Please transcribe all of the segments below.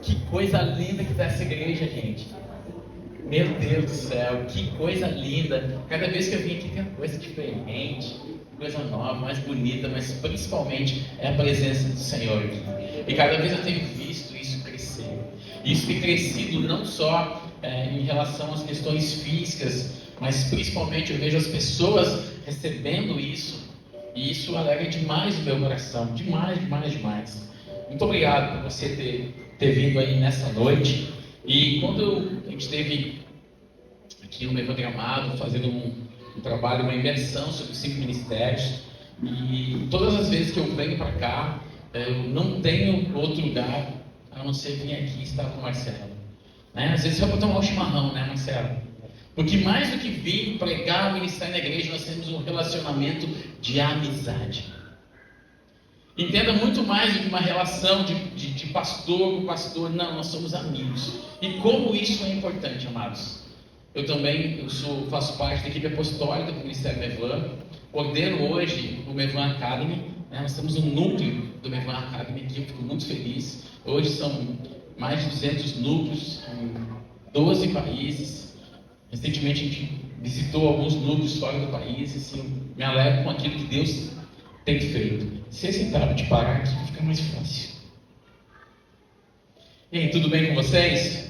Que coisa linda que está essa igreja, gente. Meu Deus do céu, que coisa linda. Cada vez que eu vim aqui tem uma coisa diferente, coisa nova, mais bonita, mas principalmente é a presença do Senhor aqui. E cada vez eu tenho visto isso crescer. Isso tem crescido não só em relação às questões físicas, mas principalmente eu vejo as pessoas recebendo isso. E isso alegra demais o meu coração, demais, demais, demais. Muito obrigado por você ter vindo aí nessa noite. E quando a gente esteve aqui no Evangramado, fazendo um trabalho, uma imersão sobre os 5 ministérios, e todas as vezes que eu venho para cá, eu não tenho outro lugar a não ser vir aqui e estar com o Marcelo. Né? Às vezes só para tomar um chimarrão, né, Marcelo? Porque mais do que vir, pregar, ministrar na igreja, nós temos um relacionamento de amizade. Entenda, muito mais do que uma relação de pastor com pastor. Não, nós somos amigos. E como isso é importante, amados. Eu também faço parte da equipe apostólica do Ministério Mevan. Coordeno hoje o Mevan Academy. Né? Nós temos um núcleo do Mevan Academy aqui, eu fico muito feliz. Hoje são mais de 200 núcleos em 12 países. Recentemente a gente visitou alguns núcleos fora do país. Assim, me alegro com aquilo que Deus tem feito. Se esse tentava de parar aqui, fica mais fácil. E aí, tudo bem com vocês?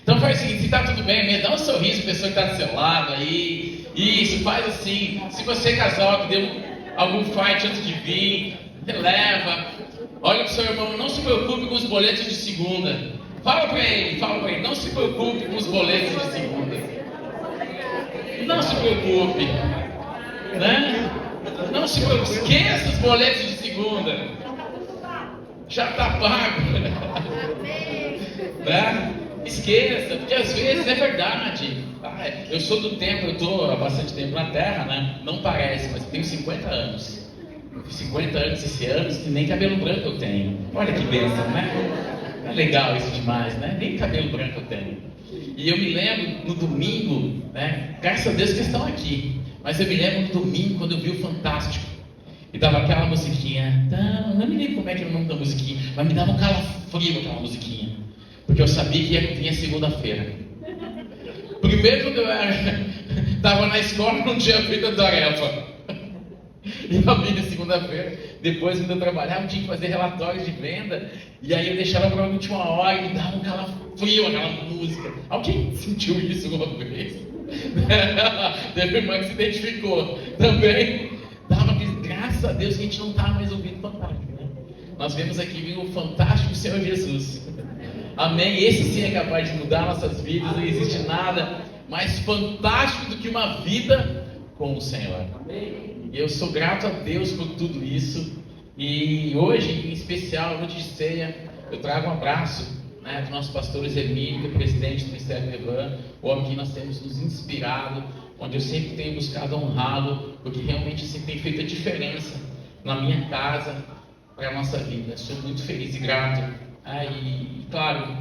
Então faz o seguinte, se está tudo bem, me dá um sorriso para a pessoa que está do seu lado aí. Isso, faz assim. Se você é casal que deu algum fight antes de vir, releva. Olha para o seu irmão, não se preocupe com os boletos de segunda. Fala para ele, não se preocupe com os boletos de segunda. Não se preocupe. Né? Não se preocupe, esqueça os boletos de segunda. Já está pago. Né? Esqueça, porque às vezes é verdade. Eu sou do tempo, eu estou há bastante tempo na Terra, né? Não parece, mas eu tenho 50 anos. 50 anos esse ano, que nem cabelo branco eu tenho. Olha que bênção, né? É legal isso demais, né? Nem cabelo branco eu tenho. E eu me lembro no domingo, né? Graças a Deus que estão aqui. Mas eu me lembro no domingo quando eu vi o Fantástico. E dava aquela musiquinha. Não me lembro como é que era o nome da musiquinha, mas me dava um calafrio aquela musiquinha. Porque eu sabia que ia vir segunda-feira. Primeiro quando eu estava na escola, não tinha feito a tarefa. E eu vim na segunda-feira, depois quando eu trabalhava, tinha que fazer relatórios de venda. E aí eu deixava para a última hora e me dava um calafrio aquela música. Alguém sentiu isso alguma vez? Teve irmã que se identificou. Também dava graças a Deus que a gente não estava mais ouvindo Fantástico, né? Nós vemos aqui vir o fantástico Senhor Jesus. Amém? Esse sim é capaz de mudar nossas vidas. Não existe nada mais fantástico do que uma vida com o Senhor. E eu sou grato a Deus por tudo isso. E hoje, em especial, noite de ceia, eu trago um abraço, né, do nosso pastor Emílio, que é presidente do Ministério Mevan, o homem que nós temos nos inspirado, onde eu sempre tenho buscado honrá-lo, porque realmente isso tem feito a diferença na minha casa, para a nossa vida. Sou muito feliz e grato. E claro,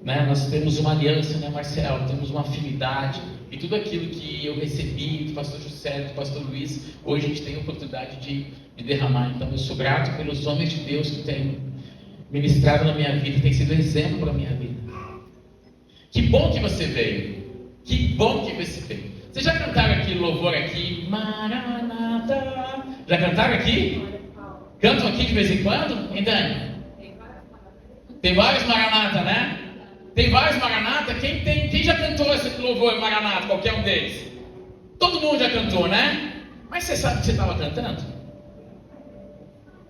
né, nós temos uma aliança, né, Marcelo? Temos uma afinidade. E tudo aquilo que eu recebi do pastor José, do pastor Luiz, hoje a gente tem a oportunidade de derramar. Então eu sou grato pelos homens de Deus que têm ministrado na minha vida, tem sido exemplo para a minha vida. Que bom que você veio. Que bom que você veio. Vocês já cantaram aqui louvor aqui? Maranata. Já cantaram aqui? Cantam aqui de vez em quando? Hein, Dani? Tem vários Maranata, né? Tem vários Maranata. Quem já cantou esse louvor Maranata? Qualquer um deles? Todo mundo já cantou, né? Mas você sabe que você estava cantando?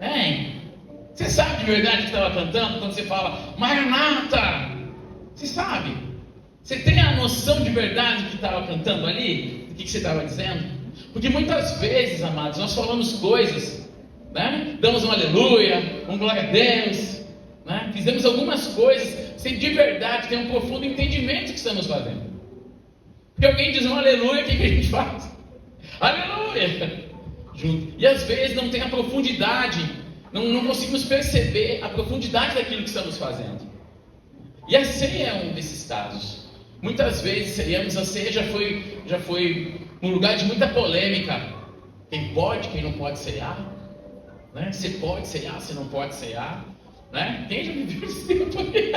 Hein? Você sabe de verdade que estava cantando quando você fala Maranata? Você sabe? Você tem a noção de verdade do que estava cantando ali? Do que você estava dizendo? Porque muitas vezes, amados, nós falamos coisas, né? Damos um aleluia, um glória a Deus, né? Fizemos algumas coisas sem de verdade ter um profundo entendimento do que estamos fazendo. Porque alguém diz um aleluia, o que a gente faz? Aleluia! Junto. E às vezes não tem a profundidade, não conseguimos perceber a profundidade daquilo que estamos fazendo. E a ceia é um desses casos. Muitas vezes ceiamos, a ceia já foi um lugar de muita polêmica. Quem pode, quem não pode ceiar, né? Você pode ceiar, você não pode ceiar. Né? Quem já viveu esse tempo aí?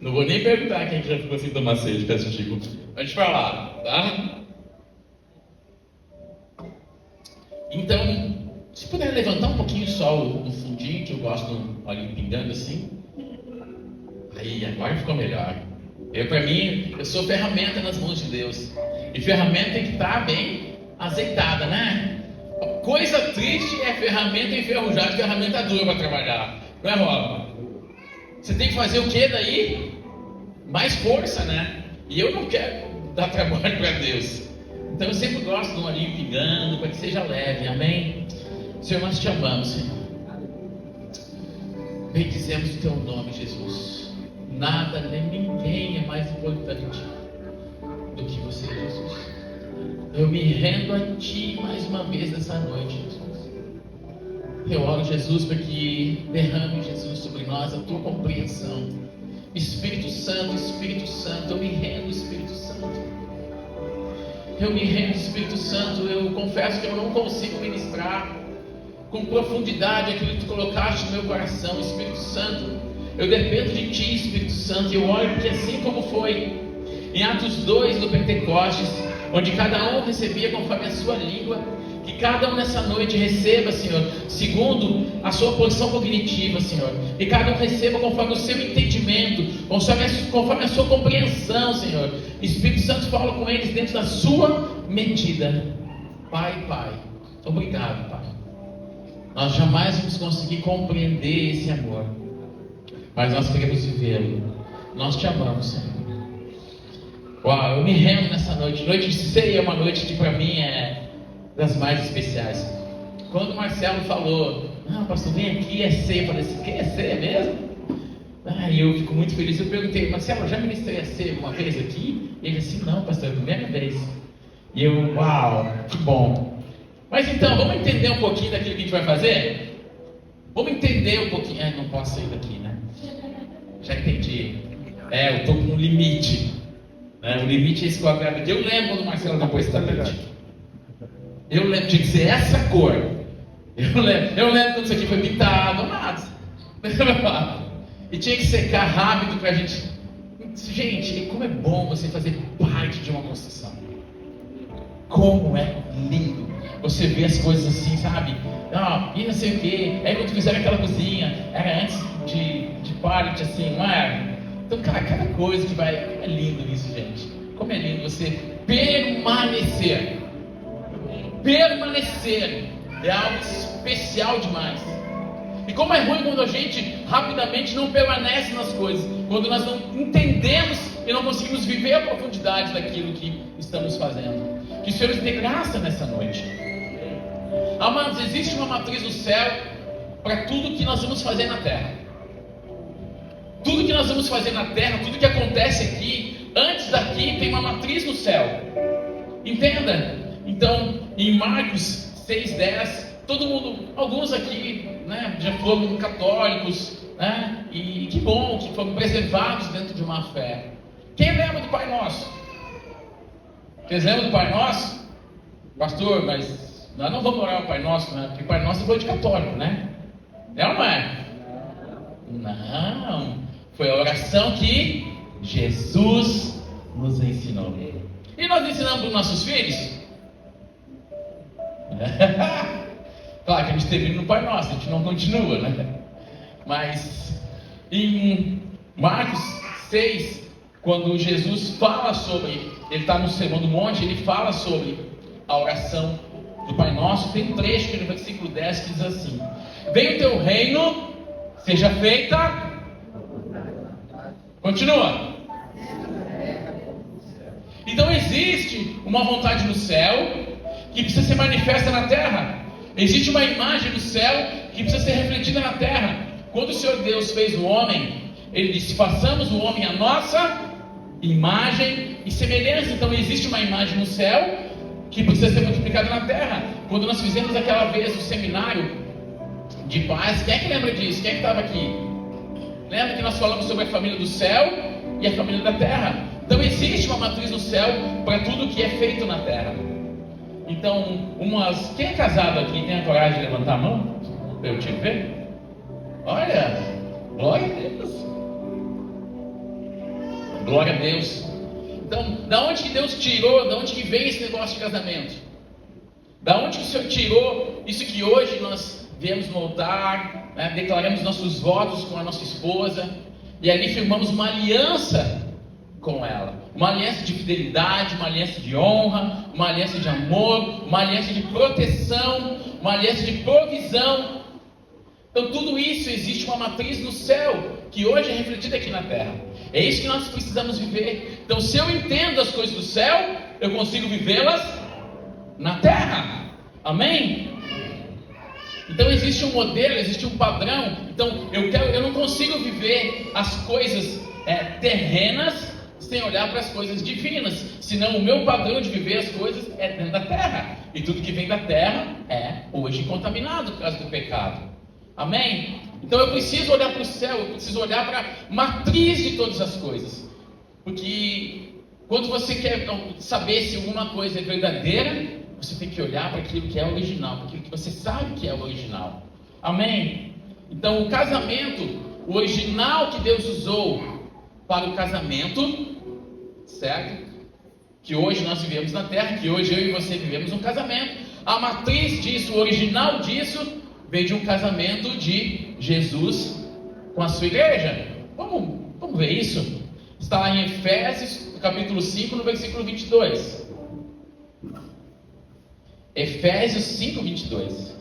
Não vou nem perguntar quem já ficou sem tomar sede, peço Chico. Antes de falar, tá? Então, se puder levantar um pouquinho só o fundinho, que eu gosto do óleo pingando assim. Aí, agora ficou melhor. Pra mim, eu sou ferramenta nas mãos de Deus. E ferramenta tem que estar bem azeitada, né? Coisa triste é ferramenta enferrujada, ferramenta dura para trabalhar. Não é, Rola? Você tem que fazer o que daí? Mais força, né? E eu não quero dar trabalho para Deus. Então eu sempre gosto de um olhinho pingando, para que seja leve, amém? Senhor, nós te amamos, Senhor. Bendizemos o teu nome, Jesus. Nada nem ninguém é mais importante do que você, Jesus. Eu me rendo a ti mais uma vez nessa noite, Jesus. Eu oro, Jesus, para que derrame, Jesus, sobre nós a tua compreensão. Espírito Santo, eu me rendo, Espírito Santo. Eu me rendo, Espírito Santo. Eu confesso que eu não consigo ministrar com profundidade aquilo que tu colocaste no meu coração, Espírito Santo. Eu dependo de ti, Espírito Santo. E eu oro que assim como foi em Atos 2 do Pentecostes, onde cada um recebia conforme a sua língua, que cada um nessa noite receba, Senhor, segundo a sua posição cognitiva, Senhor, e cada um receba conforme o seu entendimento, conforme a sua compreensão, Senhor. Espírito Santo, fala com eles dentro da sua medida. Pai, obrigado, Pai. Nós jamais vamos conseguir compreender esse amor, mas nós queremos vivê-lo. Nós te amamos, Senhor. Uau, eu me rendo nessa noite. Noite de ceia é uma noite que para mim é das mais especiais. Quando o Marcelo falou, pastor, vem aqui, é ceia, eu falei assim, que é ceia mesmo? E eu fico muito feliz. Eu perguntei, Marcelo, já ministrei a ceia uma vez aqui? E ele disse, não, pastor, é a primeira vez. E eu, uau, que bom. Mas então, vamos entender um pouquinho daquilo que a gente vai fazer? Vamos entender um pouquinho. Não posso sair daqui, né? Já entendi. Eu estou com um limite. O limite é esse quadrado aqui. Eu lembro quando o Marcelo depois está limite. Eu lembro, tinha que ser essa cor. Eu lembro quando isso aqui foi pintado, amados. E tinha que secar rápido para a gente. Gente, como é bom você fazer parte de uma construção. Como é lindo você ver as coisas assim, sabe? E não sei o que. Aí quando fizeram aquela cozinha, era antes de pallet, assim, não era? Então, cada coisa que vai. Como é lindo isso, gente. Como é lindo você permanecer. Permanecer é algo especial demais. E como é ruim quando a gente rapidamente não permanece nas coisas, quando nós não entendemos e não conseguimos viver a profundidade daquilo que estamos fazendo. Que o Senhor nos dê graça nessa noite. Amados, existe uma matriz no céu para tudo que nós vamos fazer na terra. Tudo que nós vamos fazer na terra, tudo que acontece aqui, antes daqui tem uma matriz no céu. Entenda? Então, em Marcos 6,10, todo mundo, alguns aqui, né, já foram católicos, né, e que bom que foram preservados dentro de uma fé. Quem lembra do Pai Nosso? Vocês lembram do Pai Nosso? Pastor, mas nós não vamos orar o Pai Nosso, né? Porque o Pai Nosso é coisa de católico, né? É ou não é? Não. Foi a oração que Jesus nos ensinou. E nós ensinamos para os nossos filhos? Claro que a gente termina no Pai Nosso, a gente não continua, né? Mas em Marcos 6, quando Jesus fala sobre, ele está no Sermão do Monte, ele fala sobre a oração do Pai Nosso. Tem um trecho que no versículo 10 que diz assim: venha o teu reino, seja feita. Continua. Então existe uma vontade no céu que precisa ser manifesta na terra. Existe uma imagem do céu que precisa ser refletida na terra. Quando o Senhor Deus fez o homem, Ele disse, façamos o homem a nossa imagem e semelhança. Então existe uma imagem no céu que precisa ser multiplicada na terra. Quando nós fizemos aquela vez o seminário de paz, quem é que lembra disso? Quem é que estava aqui? Lembra que nós falamos sobre a família do céu e a família da terra? Então existe uma matriz no céu para tudo que é feito na terra. Então, quem é casado aqui tem a coragem de levantar a mão? Para eu te ver? Olha, glória a Deus. Glória a Deus. Então, da onde que Deus tirou, da onde que vem esse negócio de casamento? Da onde que o Senhor tirou isso que hoje nós viemos no altar, né, declaramos nossos votos com a nossa esposa, e ali firmamos uma aliança com ela, uma aliança de fidelidade, uma aliança de honra, uma aliança de amor, uma aliança de proteção, uma aliança de provisão. Então tudo isso, existe uma matriz no céu, que hoje é refletida aqui na terra. É isso que nós precisamos viver. Então se eu entendo as coisas do céu, eu consigo vivê-las na terra. Amém? Então existe um modelo, existe um padrão. Então eu não consigo viver as coisas terrenas sem olhar para as coisas divinas. Senão o meu padrão de viver as coisas é dentro da terra. E tudo que vem da terra é hoje contaminado por causa do pecado. Amém? Então eu preciso olhar para o céu, eu preciso olhar para a matriz de todas as coisas. Porque quando você quer saber se alguma coisa é verdadeira, você tem que olhar para aquilo que é original, para aquilo que você sabe que é o original. Amém? Então o casamento, o original que Deus usou para o casamento, certo? Que hoje nós vivemos na terra, que hoje eu e você vivemos um casamento. A matriz disso, o original disso, veio de um casamento de Jesus com a sua igreja. Vamos ver isso? Está lá em Efésios, capítulo 5, no versículo 22. Efésios 5, 22.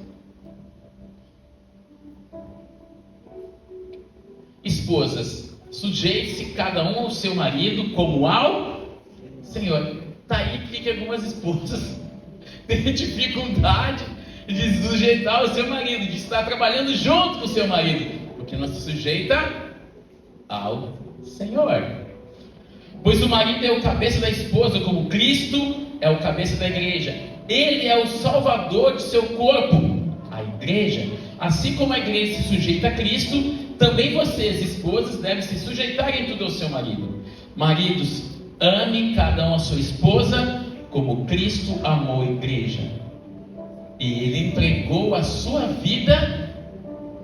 Esposas, sujeite-se cada um ao seu marido como ao Senhor. Está aí que algumas esposas têm dificuldade de se sujeitar ao seu marido, de estar trabalhando junto com o seu marido, porque não se sujeita ao Senhor. Pois o marido é o cabeça da esposa, como Cristo é o cabeça da igreja. Ele é o salvador de seu corpo, a igreja. Assim como a igreja se sujeita a Cristo, também vocês, esposas, devem se sujeitar em tudo ao seu marido. Maridos, ame cada um a sua esposa, como Cristo amou a igreja. E ele entregou a sua vida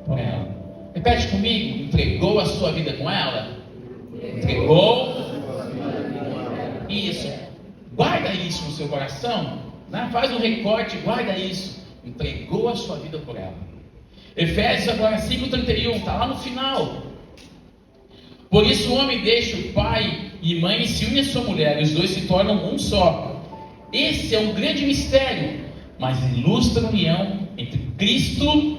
por ela. Repete comigo: entregou a sua vida com ela? Entregou. Isso. Guarda isso no seu coração, né? Faz um recorte, guarda isso. Entregou a sua vida por ela. Efésios agora 5:31, está lá no final. Por isso o homem deixa o pai e mãe e se une à sua mulher, e os dois se tornam um só. Esse é um grande mistério, mas ilustra a união entre Cristo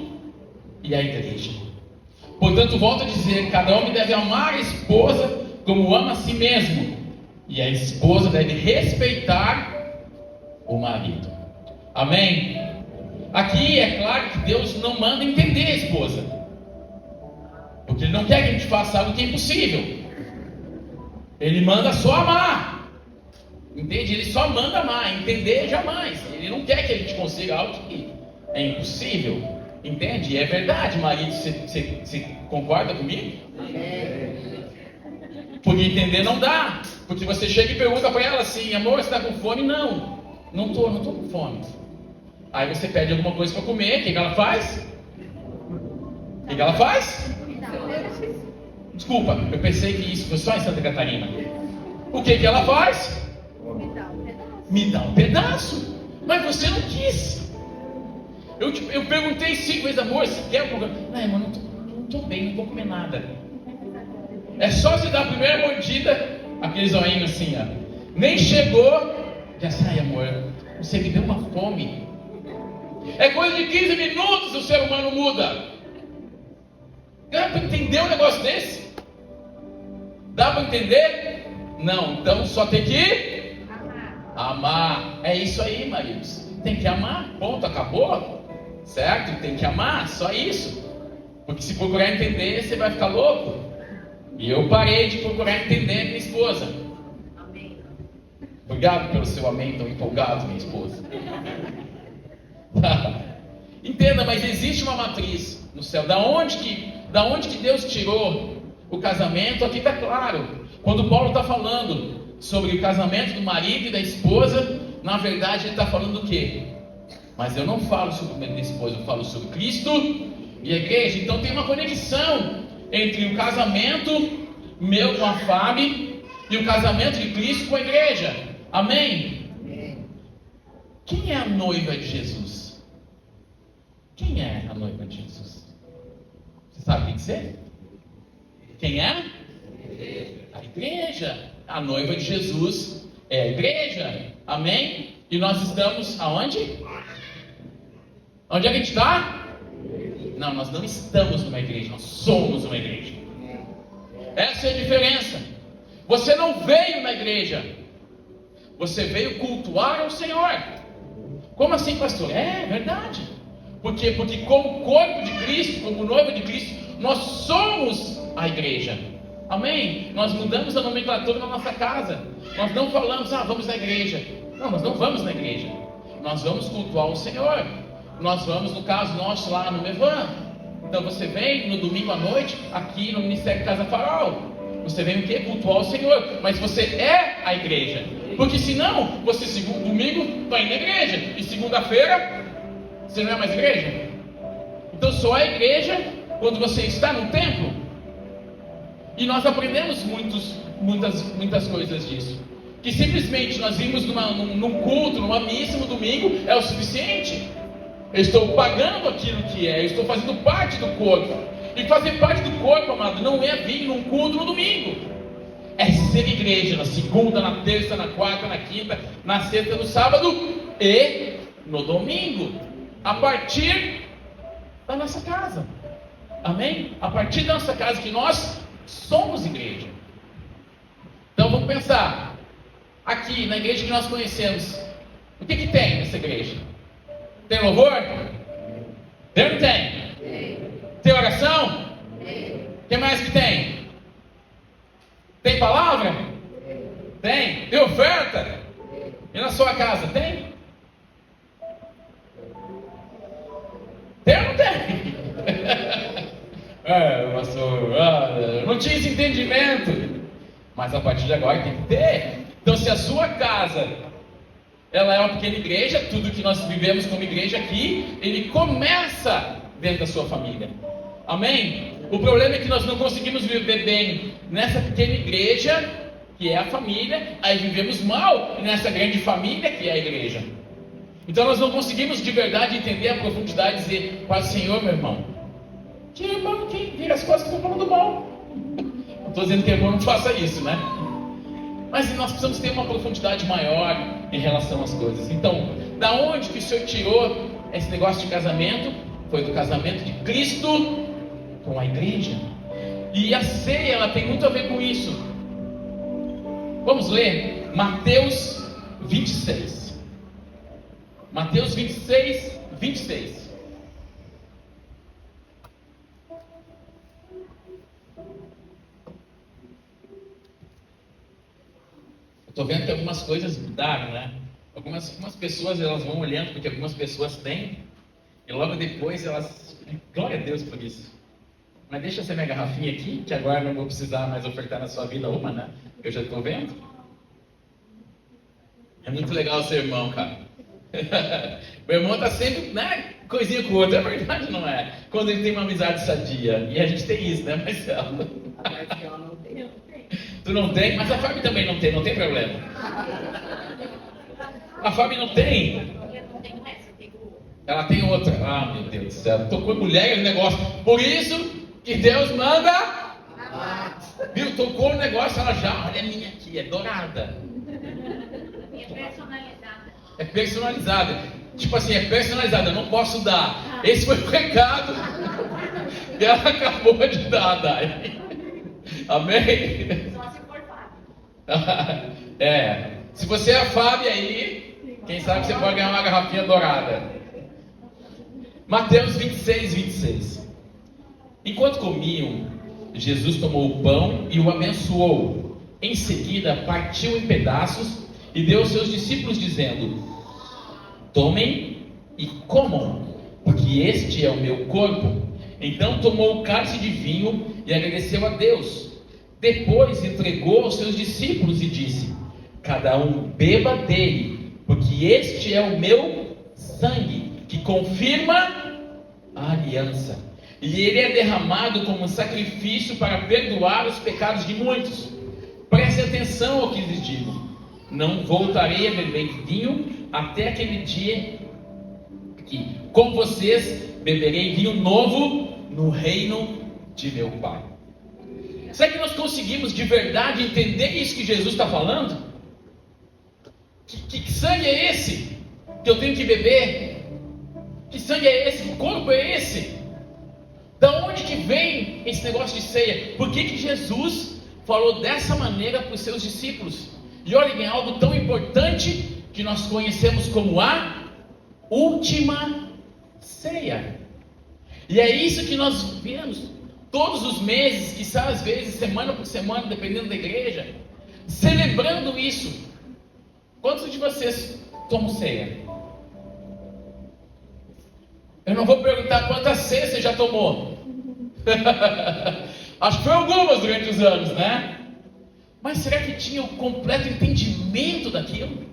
e a igreja. Portanto, volto a dizer, cada homem deve amar a esposa como ama a si mesmo, e a esposa deve respeitar o marido. Amém? Aqui é claro que Deus não manda entender a esposa, porque Ele não quer que a gente faça algo que é impossível. Ele manda só amar. Entende? Ele só manda amar, entender jamais. Ele não quer que a gente consiga algo que é impossível. Entende? E é verdade, marido. Você concorda comigo? Porque entender não dá. Porque você chega e pergunta para ela assim: amor, você está com fome? Não estou com fome. Aí você pede alguma coisa para comer, o que ela faz? O que ela faz? Desculpa, eu pensei que isso foi só em Santa Catarina. O que ela faz? Me dá um pedaço. Mas você não quis. Eu perguntei 5 vezes: amor, você quer alguma coisa? Não, irmão, não estou bem, não vou comer nada. É só você dar a primeira mordida, aquele zoinho assim, ó. Nem chegou, já sai, amor, você me deu uma fome. É coisa de 15 minutos o ser humano muda. Dá para entender um negócio desse? Dá para entender? Não, então só tem que amar. É isso aí, maridos. Tem que amar, ponto, acabou. Certo? Tem que amar, só isso. Porque se procurar entender, você vai ficar louco. E eu parei de procurar entender minha esposa. Obrigado pelo seu amém tão empolgado, minha esposa. Entenda, mas existe uma matriz no céu. Da onde que Deus tirou o casamento? Aqui está claro. Quando Paulo está falando sobre o casamento do marido e da esposa, na verdade ele está falando do quê? Mas eu não falo sobre o meu esposo, eu falo sobre Cristo e a igreja. Então tem uma conexão entre o casamento meu com a Fábio e o casamento de Cristo com a igreja. Amém? Quem é a noiva de Jesus? Quem é a noiva de Jesus? Você sabe quem dizer? Quem é? A igreja. A noiva de Jesus é a igreja. Amém? E nós estamos aonde? Onde é que a gente está? Não, nós não estamos numa igreja, nós somos uma igreja. Essa é a diferença. Você não veio na igreja, você veio cultuar ao Senhor. Como assim, pastor? É verdade. Por quê? Porque como corpo de Cristo, como noiva de Cristo, nós somos a igreja. Amém? Nós mudamos a nomenclatura na nossa casa. Nós não falamos, vamos na igreja. Não, nós não vamos na igreja. Nós vamos cultuar o Senhor. Nós vamos, no caso nosso, lá no Mevan. Então você vem no domingo à noite, aqui no Ministério Casa Farol. Você vem o quê? Cultuar o Senhor. Mas você é a igreja. Porque senão, você domingo vai na igreja. E segunda-feira, você não é mais igreja. Então só é igreja quando você está no templo. E nós aprendemos muitas coisas disso. Que simplesmente nós vimos num culto, numa missa no domingo, é o suficiente. Eu estou pagando aquilo que é, eu estou fazendo parte do corpo. E fazer parte do corpo, amado, não é vir num culto no domingo. É ser igreja na segunda, na terça, na quarta, na quinta, na sexta, no sábado e no domingo. A partir da nossa casa. Amém? A partir da nossa casa, que nós somos igreja. Então vamos pensar. Aqui na igreja que nós conhecemos, o que tem nessa igreja? Tem louvor? Tem ou não tem? Tem oração? O que mais que tem? Tem palavra? Tem. Tem oferta? E na sua casa tem? Tem ou não tem? Pastor, não tinha esse entendimento. Mas a partir de agora tem que ter. Então se a sua casa ela é uma pequena igreja, tudo que nós vivemos como igreja aqui, ele começa dentro da sua família. Amém? O problema é que nós não conseguimos viver bem nessa pequena igreja, que é a família, aí vivemos mal nessa grande família, que é a igreja. Então nós não conseguimos de verdade entender a profundidade e dizer, Pai Senhor, meu irmão, que irmão que vira as costas que estão falando mal. Não estou dizendo que irmão não faça isso, né? Mas nós precisamos ter uma profundidade maior em relação às coisas. Então, da onde que o Senhor tirou esse negócio de casamento? Foi do casamento de Cristo com a igreja. E a ceia, ela tem muito a ver com isso. Vamos ler Mateus 26. Mateus 26, 26. Estou vendo que algumas coisas mudaram, né? Algumas pessoas elas vão olhando porque algumas pessoas têm e logo depois elas... Glória a Deus por isso. Mas deixa essa minha garrafinha aqui, que agora não vou precisar mais ofertar na sua vida uma, né? Eu já estou vendo. É muito legal ser irmão, cara. Meu irmão está sempre, né? Coisinha com o outro, é verdade, não é? Quando ele tem uma amizade sadia. E a gente tem isso, né, Marcelo? Marcelo não tem. Tu não tem? Mas a Fábio também não tem problema. A Fábio não tem? Eu não tenho essa, eu tenho outra. Ela tem outra. Ah, meu Deus do céu. Tocou mulher no negócio. Por isso que Deus manda. Viu? Tocou o negócio, ela já. Olha a minha aqui, é dourada. É personalizada. É personalizada. Tipo assim, é personalizada, eu não posso dar. Esse foi o recado que ela acabou de dar, Dai. Amém? Só se for Fábio. Se você é a Fábio aí, quem sabe você pode ganhar uma garrafinha dourada. Mateus 26, 26. Enquanto comiam, Jesus tomou o pão e o abençoou. Em seguida, partiu em pedaços e deu aos seus discípulos, dizendo: tomem e comam, porque este é o meu corpo. Então tomou o cálice de vinho e agradeceu a Deus. Depois entregou aos seus discípulos e disse: cada um beba dele, porque este é o meu sangue, que confirma a aliança. E ele é derramado como um sacrifício para perdoar os pecados de muitos. Preste atenção ao que lhes digo. Não voltarei a beber vinho até aquele dia que, com vocês, beberei vinho novo no reino de meu Pai. Será que nós conseguimos de verdade entender isso que Jesus está falando? Que sangue é esse que eu tenho que beber? Que sangue é esse? Que corpo é esse? Da onde que vem esse negócio de ceia? Por que Jesus falou dessa maneira para os seus discípulos? E olhem, é algo tão importante que nós conhecemos como a última ceia. E é isso que nós vemos todos os meses, quizá às vezes semana por semana, dependendo da igreja, celebrando isso. Quantos de vocês tomam ceia? Eu não vou perguntar quantas ceias você já tomou. Acho que foi algumas durante os anos, né? Mas será que tinha o completo entendimento daquilo?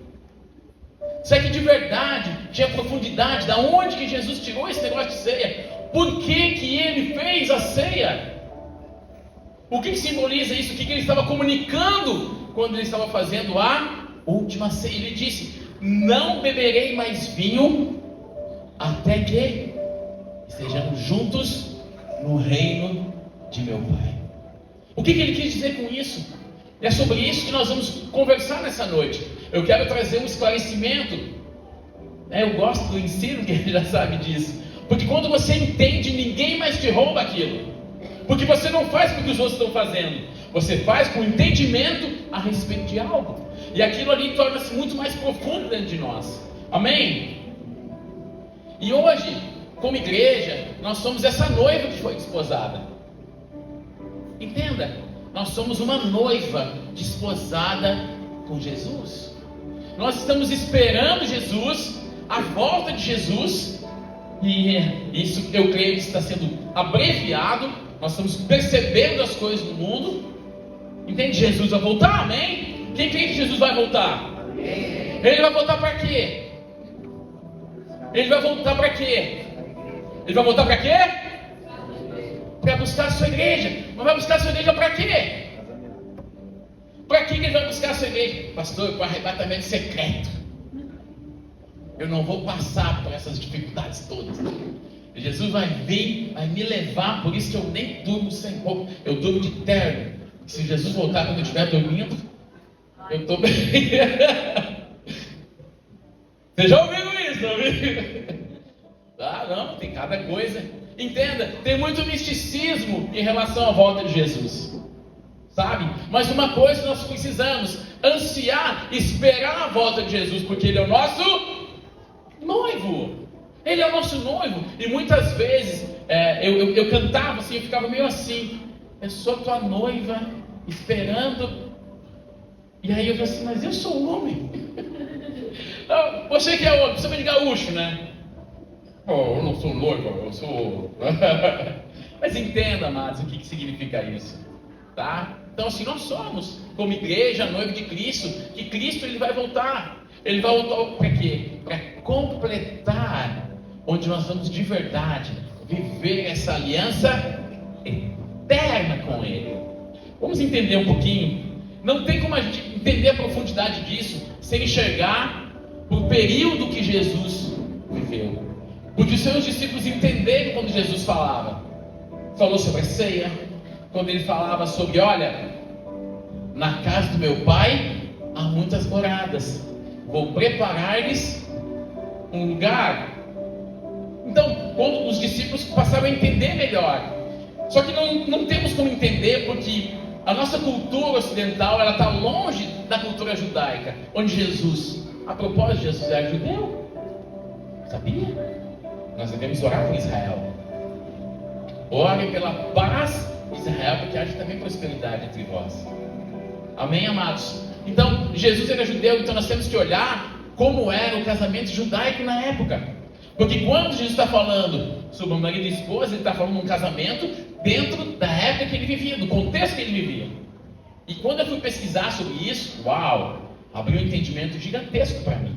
Será que de verdade tinha profundidade? Da onde que Jesus tirou esse negócio de ceia? Por que que ele fez a ceia? O que simboliza isso? O que ele estava comunicando quando ele estava fazendo a última ceia? Ele disse: não beberei mais vinho até que estejamos juntos no reino de meu Pai. O que ele quis dizer com isso? E é sobre isso que nós vamos conversar nessa noite. Eu quero trazer um esclarecimento. Eu gosto do ensino, que ele já sabe disso. Porque quando você entende, ninguém mais te rouba aquilo. Porque você não faz porque os outros estão fazendo. Você faz com entendimento a respeito de algo. E aquilo ali torna-se muito mais profundo dentro de nós. Amém? E hoje, como igreja, nós somos essa noiva que foi desposada. Entenda, nós somos uma noiva desposada com Jesus. Nós estamos esperando Jesus, a volta de Jesus, e isso eu creio que está sendo abreviado. Nós estamos percebendo as coisas do mundo. Entende? Jesus vai voltar, amém? Quem crê que Jesus vai voltar? Amém. Ele vai voltar para quê? Ele vai voltar para quê? Ele vai voltar para quê? Para buscar a sua igreja. Mas vai buscar a sua igreja para quê? Para que ele vai buscar a sua igreja? Pastor, para arrebatamento secreto. Eu não vou passar por essas dificuldades todas. Jesus vai vir, vai me levar. Por isso que eu nem durmo sem roupa. Eu durmo de terno. Se Jesus voltar quando eu estiver dormindo, eu estou bem. Vocês já ouviram isso, não ouviram? Ah, não, tem cada coisa. Entenda, tem muito misticismo em relação à volta de Jesus, sabe? Mas uma coisa nós precisamos: ansiar, esperar a volta de Jesus, porque Ele é o nosso noivo. Ele é o nosso noivo. E muitas vezes eu cantava assim, eu ficava meio assim: eu sou tua noiva, esperando. E aí eu falei assim: mas eu sou um homem. Você que é homem, você vem de gaúcho, né? Oh, eu não sou noiva, eu sou... Mas entenda, amados, o que significa isso, tá? Então assim, nós somos, como igreja, noiva de Cristo, que Cristo ele vai voltar. Ele vai voltar para quê? Para completar, onde nós vamos de verdade viver essa aliança eterna com Ele. Vamos entender um pouquinho. Não tem como a gente entender a profundidade disso sem enxergar o período que Jesus viveu. Porque os seus discípulos entenderam quando Jesus falava. Falou sobre a ceia, quando ele falava sobre: olha, na casa do meu pai há muitas moradas, vou preparar-lhes um lugar. Então, quando os discípulos passaram a entender melhor. Só que não temos como entender, porque a nossa cultura ocidental ela está longe da cultura judaica, onde Jesus, a propósito, Jesus era judeu. Sabia? Nós devemos orar por Israel. Ore pela paz de Israel, porque haja também prosperidade entre vós. Amém, amados? Então, Jesus era judeu, então nós temos que olhar como era o casamento judaico na época. Porque quando Jesus está falando sobre o marido e esposa, ele está falando de um casamento dentro da época que ele vivia, do contexto que ele vivia. E quando eu fui pesquisar sobre isso, uau, abriu um entendimento gigantesco para mim.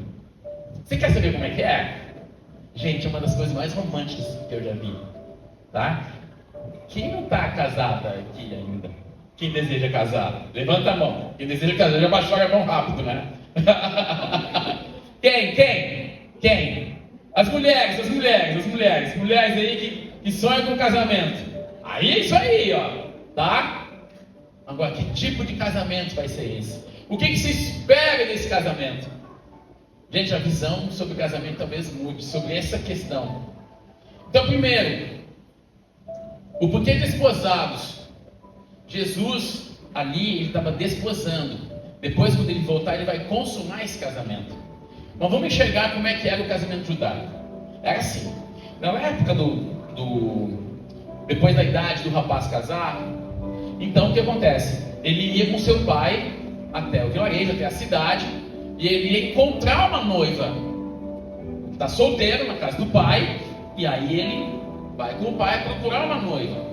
Você quer saber como é que é? Gente, é uma das coisas mais românticas que eu já vi, tá? Quem não está casada aqui ainda? Quem deseja casar? Levanta a mão. Quem deseja casar, já baixou a mão rápido, né? Quem? As mulheres aí que sonham com casamento. Aí é isso aí, ó, tá? Agora, que tipo de casamento vai ser esse? O que se espera desse casamento? Gente, a visão sobre o casamento talvez mude, sobre essa questão. Então, primeiro, o porquê desposados? Jesus, ali, ele estava desposando. Depois, quando ele voltar, ele vai consumar esse casamento. Mas vamos enxergar como é que era o casamento judaico. Era assim, na época depois da idade do rapaz casar, então o que acontece? Ele ia com seu pai até o vilarejo, até a cidade, e ele ia encontrar uma noiva. Está solteiro na casa do pai, e aí ele vai com o pai procurar uma noiva.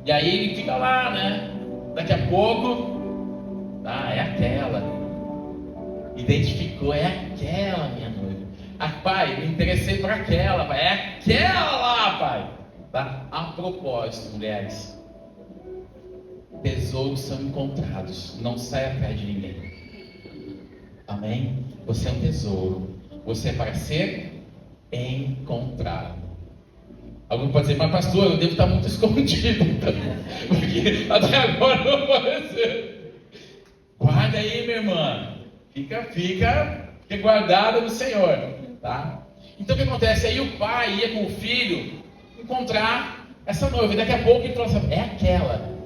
E aí ele fica lá, né? Daqui a pouco, é aquela. Identificou, é aquela minha noiva. Pai, me interessei por aquela, pai. É aquela lá, pai. Tá? A propósito, mulheres, tesouros são encontrados. Não saia atrás de ninguém. Amém? Você é um tesouro. Você é para ser encontrado. Alguém pode dizer, mas pastor, eu devo estar muito escondido. Porque até agora não apareceu. Guarda aí, minha irmã. Fica guardada no Senhor. Tá? Então o que acontece? Aí o pai ia com o filho encontrar essa noiva. E daqui a pouco ele falou assim, é aquela.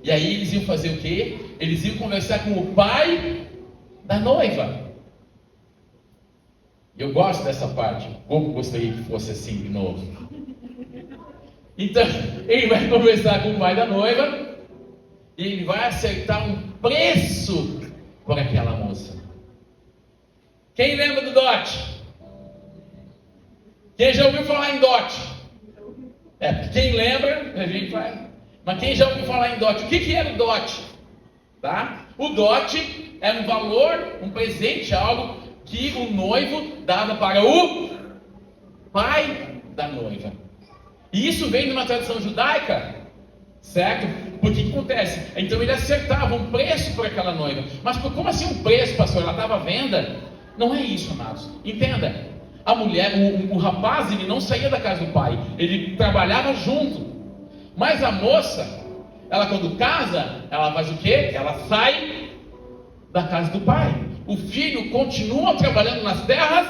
E aí eles iam fazer o quê? Eles iam conversar com o pai da noiva. Eu gosto dessa parte. Como gostaria que fosse assim de novo. Então, ele vai conversar com o pai da noiva e ele vai acertar um preço por aquela moça. Quem lembra do dote? Quem já ouviu falar em dote? Porque quem lembra, a gente vai. Mas quem já ouviu falar em dote? O que era o dote? Tá? O dote é um valor, um presente, algo que o noivo dava para o pai da noiva. E isso vem de uma tradição judaica, certo? Porque o que acontece? Então ele acertava um preço por aquela noiva. Mas como assim um preço, pastor? Ela estava à venda? Não é isso, amados. Entenda. A mulher, o rapaz, ele não saía da casa do pai. Ele trabalhava junto. Mas a moça, ela quando casa, ela faz o quê? Ela sai da casa do pai. O filho continua trabalhando nas terras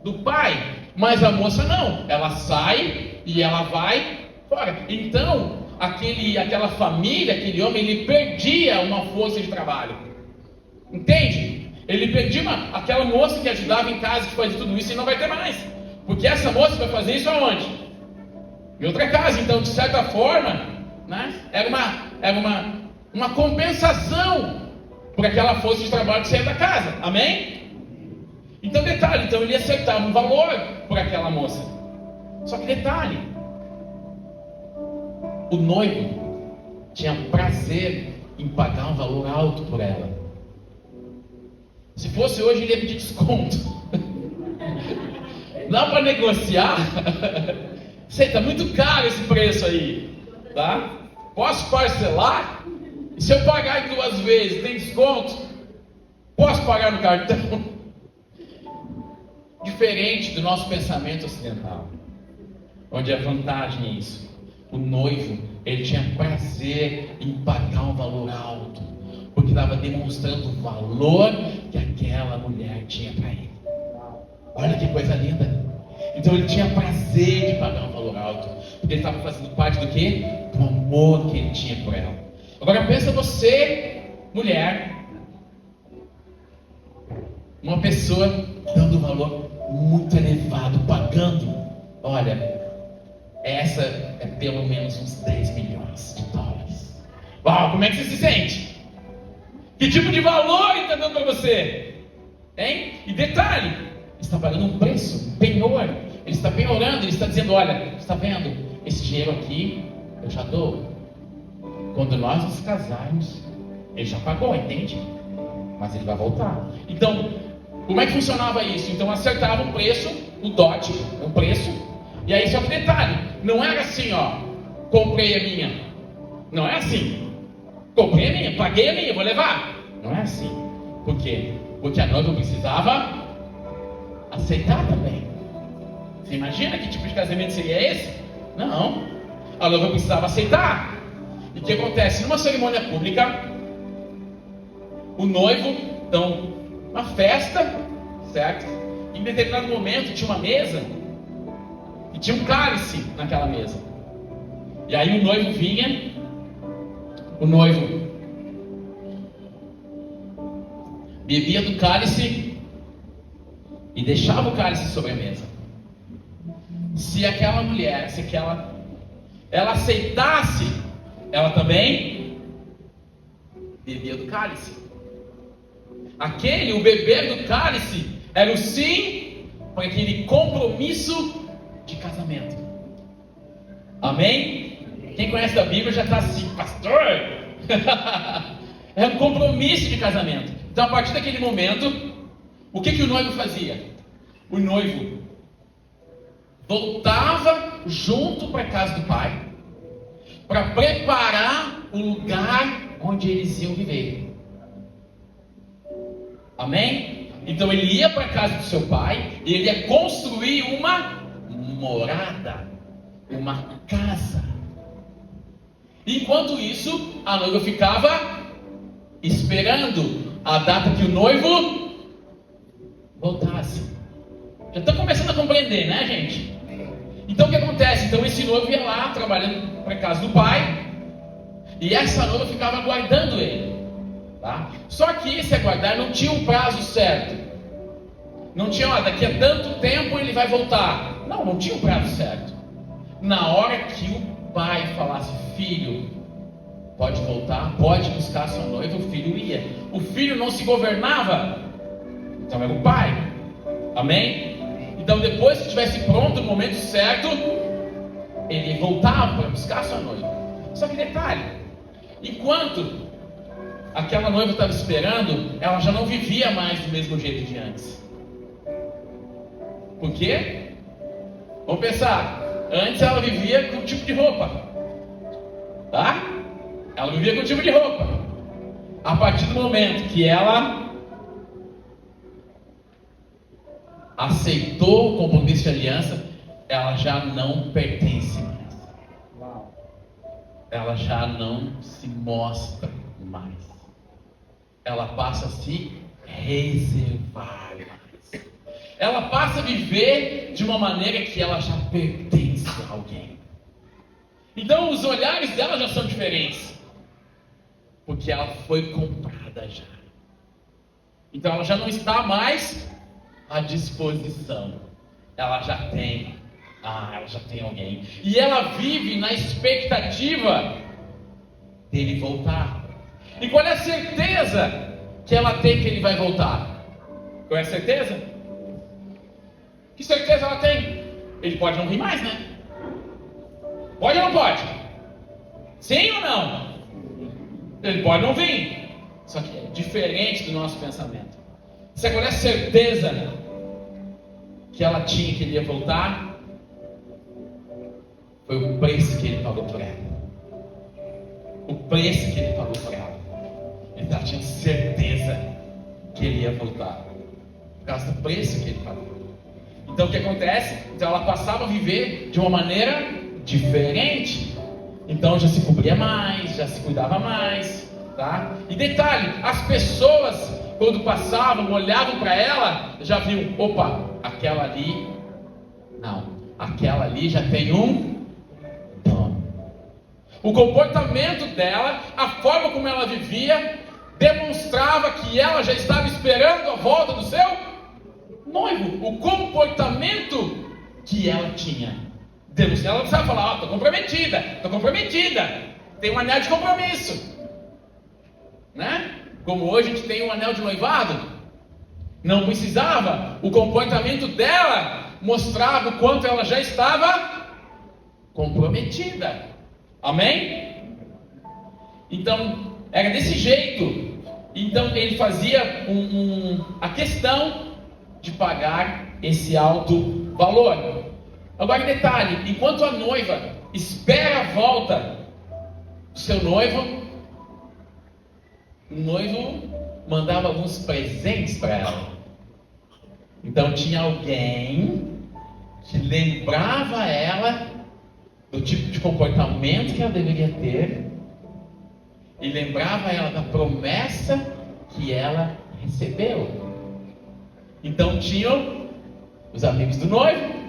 do pai. Mas a moça não. Ela sai e ela vai fora. Então, aquela família, aquele homem, ele perdia uma força de trabalho. Entende? Ele perdia aquela moça que ajudava em casa, que fazia tudo isso, e não vai ter mais. Porque essa moça vai fazer isso aonde? Em outra casa. Então, de certa forma, né, era uma compensação por aquela força de trabalho que saía da casa. Amém? Então, detalhe, então ele acertava um valor por aquela moça. Só que detalhe, o noivo tinha prazer em pagar um valor alto por ela. Se fosse hoje, ele ia pedir desconto. Dá para negociar? Sei, está muito caro esse preço aí, tá? Posso parcelar? E se eu pagar em 2 vezes, tem desconto? Posso pagar no cartão? Diferente do nosso pensamento ocidental, onde a vantagem é isso. O noivo, ele tinha prazer em pagar um valor alto, porque estava demonstrando o valor que aquela mulher tinha para ele. Olha que coisa linda. Então ele tinha prazer de pagar um valor alto, porque ele estava fazendo parte do quê? Do amor que ele tinha por ela. Agora pensa você, mulher, uma pessoa dando um valor muito elevado, pagando. Olha, essa é pelo menos uns 10 milhões de dólares. Uau, como é que você se sente? Que tipo de valor ele está dando para você? Hein? E detalhe, ele está pagando um preço, um penhor. Ele está penhorando, ele está dizendo, olha, está vendo? Esse dinheiro aqui, eu já dou. Quando nós nos casarmos, ele já pagou, entende? Mas ele vai voltar. Então, Como é que funcionava isso? Então acertava o preço, o dote, o preço. E aí só que detalhe, não era assim, ó, comprei a minha. Não é assim. Comprei a minha, paguei a minha, vou levar. Não é assim. Por quê? Porque a noiva precisava aceitar também. Você imagina que tipo de casamento seria esse? Não. A noiva precisava aceitar. E o que acontece? Numa cerimônia pública, o noivo, então, uma festa, certo? Em determinado momento tinha uma mesa e tinha um cálice naquela mesa. E aí o noivo vinha, o noivo bebia do cálice e deixava o cálice sobre a mesa. Se aquela mulher, ela aceitasse, ela também bebia do cálice. O beber do cálice, era o sim para aquele compromisso de casamento. Amém? Quem conhece da Bíblia já está assim, pastor. É um compromisso de casamento. Então, a partir daquele momento, o que o noivo fazia? O noivo voltava junto para a casa do pai, para preparar o lugar onde eles iam viver. Amém? Então ele ia para a casa do seu pai e ele ia construir uma morada, uma casa. Enquanto isso, a noiva ficava esperando a data que o noivo voltasse. Já estão começando a compreender, né, gente? Então o que acontece? Então esse noivo ia lá trabalhando para a casa do pai e essa noiva ficava aguardando ele. Tá? Só que esse aguardar não tinha um prazo certo. Não tinha, daqui a tanto tempo ele vai voltar. Não tinha um prazo certo. Na hora que o pai falasse, filho, pode voltar, pode buscar sua noiva, o filho ia. O filho não se governava, então era o pai. Amém? Então depois que estivesse pronto no momento certo, ele voltava para buscar sua noiva. Só que detalhe, enquanto aquela noiva estava esperando, ela já não vivia mais do mesmo jeito de antes. Por quê? Vamos pensar. Antes ela vivia com um tipo de roupa. Tá? Ela vivia com um tipo de roupa. A partir do momento que ela aceitou o compromisso de aliança, ela já não pertence mais. Ela já não se mostra mais. Ela passa a se reservar mais. Ela passa a viver de uma maneira que ela já pertence a alguém. Então os olhares dela já são diferentes, porque ela foi comprada já. Então ela já não está mais à disposição. Ela já tem alguém. E ela vive na expectativa dele voltar. E qual é a certeza que ela tem que ele vai voltar? Qual é a certeza? Que certeza ela tem? Ele pode não vir mais, né? Pode ou não pode? Sim ou não? Ele pode não vir. Só que é diferente do nosso pensamento. Sabe qual é a certeza que ela tinha que ele ia voltar? Foi o preço que ele pagou por ela. O preço que ele pagou por ela. Então ela tinha certeza que ele ia voltar. Por causa do preço que ele pagou. Então o que acontece? Então ela passava a viver de uma maneira diferente. Então já se cobria mais, já se cuidava mais, tá? E detalhe, as pessoas quando passavam, olhavam para ela, já viam, opa, aquela ali, não, aquela ali já tem um dono. O comportamento dela, a forma como ela vivia, demonstrava que ela já estava esperando a volta do seu noivo. O comportamento que ela tinha. Ela precisava falar, estou comprometida, tem um anel de compromisso, né? Como hoje a gente tem um anel de noivado, não precisava. O comportamento dela mostrava o quanto ela já estava comprometida. Amém? Então, era desse jeito. Então ele fazia a questão de pagar esse alto valor. Agora, detalhe: enquanto a noiva espera a volta do seu noivo, o noivo mandava alguns presentes para ela. Então tinha alguém que lembrava ela do tipo de comportamento que ela deveria ter e lembrava ela da promessa que ela recebeu. Então tinham os amigos do noivo.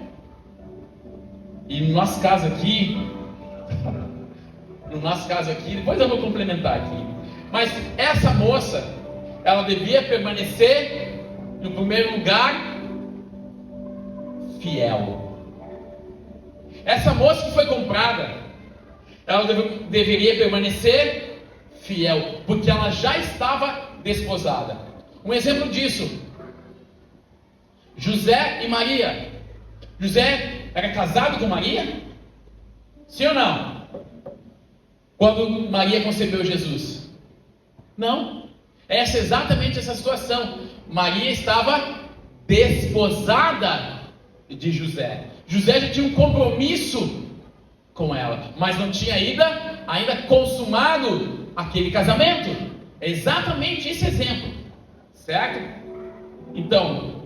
E no nosso caso aqui, depois eu vou complementar aqui. Mas essa moça, ela devia permanecer, no primeiro lugar, fiel. Essa moça que foi comprada, ela deveria permanecer fiel, porque ela já estava desposada. Um exemplo disso: José e Maria. José era casado com Maria? Sim ou não? Quando Maria concebeu Jesus? Não. Essa é exatamente essa situação. Maria estava desposada de José. José já tinha um compromisso com ela, mas não tinha ainda consumado aquele casamento. É exatamente esse exemplo, certo? Então,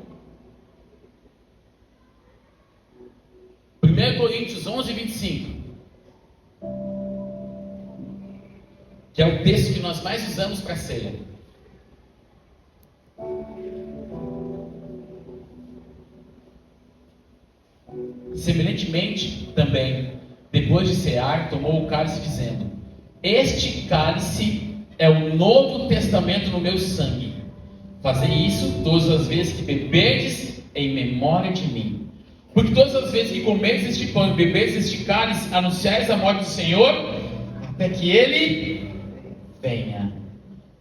1 Coríntios 11, 25, que é o texto que nós mais usamos para a ceia. Semelhantemente, também, depois de cear, tomou o cálice, dizendo: este cálice é o Novo Testamento no meu sangue. Fazei isso todas as vezes que beberdes em memória de mim. Porque todas as vezes que comerdes este pão e beberdes este cálice, anunciais a morte do Senhor, até que Ele venha.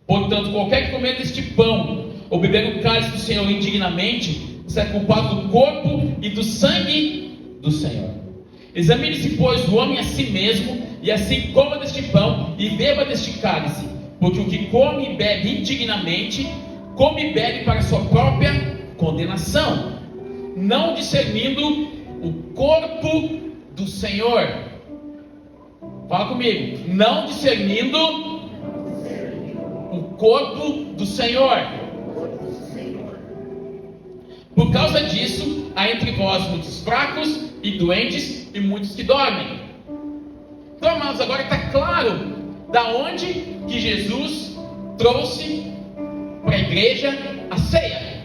Portanto, qualquer que comer deste pão, ou beber o cálice do Senhor indignamente, será culpado do corpo e do sangue do Senhor. Examine-se, pois, o homem a si mesmo, e assim coma deste pão e beba deste cálice. Porque o que come e bebe indignamente, come e bebe para a sua própria condenação, não discernindo o corpo do Senhor. Fala comigo. Não discernindo o corpo do Senhor. Por causa disso, há entre vós muitos fracos e doentes e muitos que dormem. Então, amados, agora está claro da onde que Jesus trouxe para a igreja a ceia.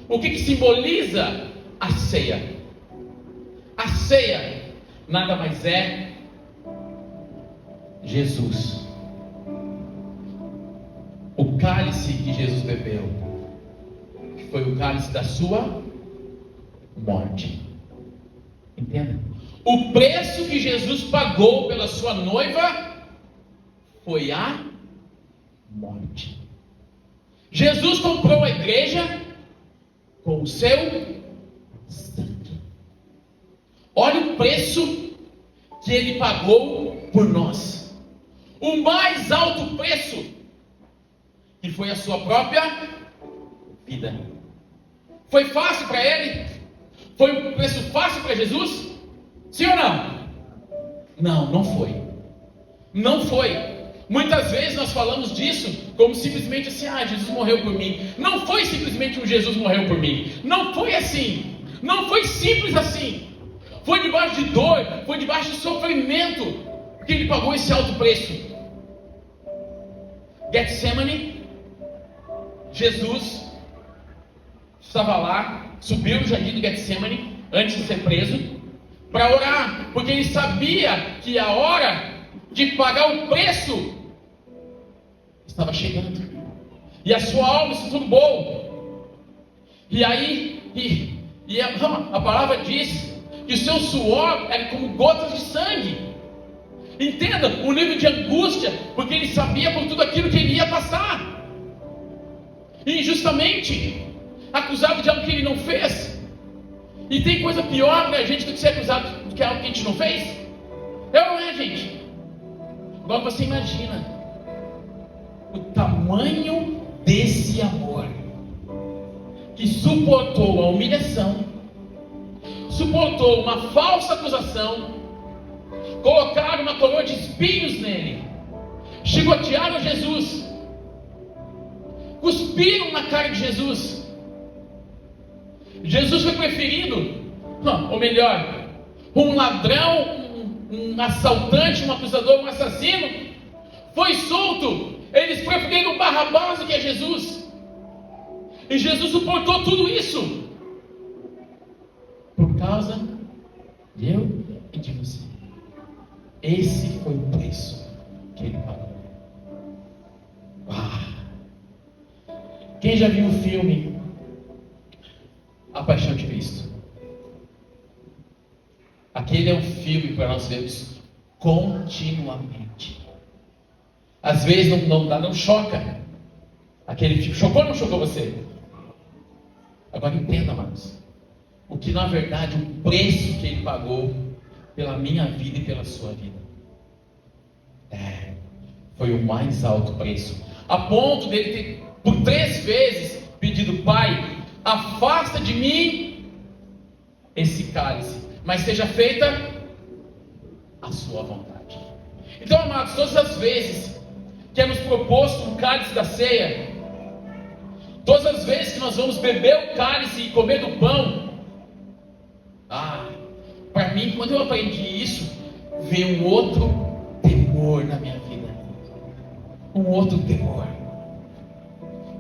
O que simboliza a ceia? A ceia nada mais é Jesus. O cálice que Jesus bebeu, que foi o cálice da sua morte. Entenda? O preço que Jesus pagou pela sua noiva foi a morte. Jesus comprou a igreja com o seu sangue. Olha o preço que Ele pagou por nós. O mais alto preço, que foi a sua própria vida. Foi fácil para Ele? Foi um preço fácil para Jesus? Sim ou não? Não, não foi. Não foi. Muitas vezes nós falamos disso como simplesmente assim: Jesus morreu por mim. Não foi simplesmente um Jesus morreu por mim. Não foi assim. Não foi simples assim. Foi debaixo de dor, foi debaixo de sofrimento que Ele pagou esse alto preço. Getsemane, Jesus estava lá, subiu no jardim do Getsemane antes de ser preso para orar, porque Ele sabia que a hora de pagar o preço estava chegando, e a sua alma se turbou. E aí, a palavra diz que o seu suor era como gotas de sangue. Entenda o nível de angústia, porque ele sabia por tudo aquilo que ele ia passar, e injustamente acusado de algo que ele não fez. E tem coisa pior pra gente do que ser acusado do que algo que a gente não fez? É ou não é, gente? Agora você imagina o tamanho desse amor que suportou a humilhação, suportou uma falsa acusação, colocaram uma coroa de espinhos nele, chicotearam Jesus, cuspiram na cara de Jesus. Jesus foi preferido, ou melhor, um ladrão, um assaltante, um acusador, um assassino, foi solto. Eles preferiram Barrabás do que a Jesus. E Jesus suportou tudo isso por causa de eu e de você. Esse foi o preço que ele pagou. Quem já viu o filme A Paixão de Cristo? Aquele é um filme para nós vermos continuamente. Às vezes não choca. Aquele filme chocou ou não chocou você? Agora entenda, amados, o que na verdade o preço que ele pagou pela minha vida e pela sua vida foi o mais alto preço, a ponto dele ter por 3 vezes pedido: Pai, afasta de mim esse cálice, mas seja feita a sua vontade. Então, amados, todas as vezes que é nos proposto o cálice da ceia, todas as vezes que nós vamos beber o cálice e comer do pão, para mim, quando eu aprendi isso, veio um outro temor na minha vida. Um outro temor.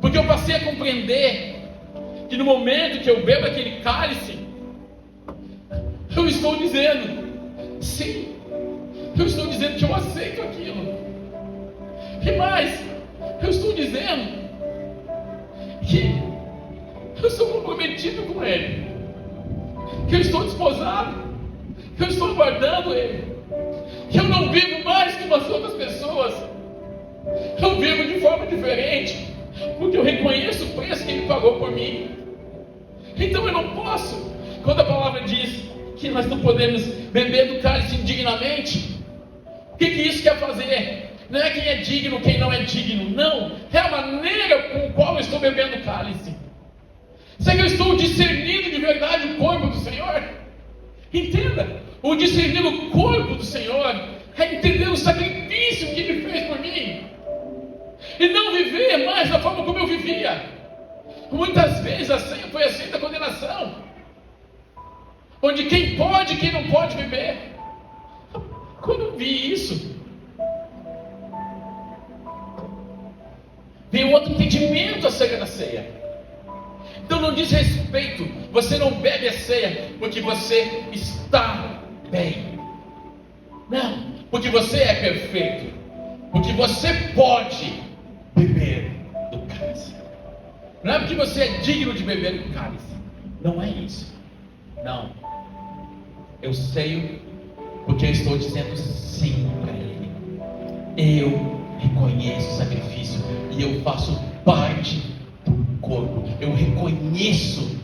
Porque eu passei a compreender que no momento que eu bebo aquele cálice, eu estou dizendo, sim, eu estou dizendo que eu aceito aquilo. E mais, eu estou dizendo que eu sou comprometido com Ele, que eu estou desposado, que eu estou guardando Ele, que eu não vivo mais como as outras pessoas, eu vivo de forma diferente, porque eu reconheço o preço que Ele pagou por mim. Então eu não posso, quando a palavra diz que nós não podemos beber do cálice indignamente, o que isso quer fazer? Não é quem é digno, quem não é digno, não, é a maneira com a qual eu estou bebendo o cálice. Será que eu estou discernindo de verdade o corpo do Senhor? Entenda, o discernir o corpo do Senhor é entender o sacrifício que Ele fez por mim, e não viver mais da forma como eu vivia. Muitas vezes a ceia foi a ceia da condenação, onde quem pode e quem não pode beber. Quando eu vi isso, veio outro entendimento acerca da ceia. Então não diz respeito, você não bebe a ceia porque você está bem, não, porque você é perfeito, porque você pode beber do cálice. Não é porque você é digno de beber do cálice, não é isso, não. Eu sei porque eu estou dizendo sim para Ele. Eu reconheço o sacrifício e eu faço parte do corpo. Eu reconheço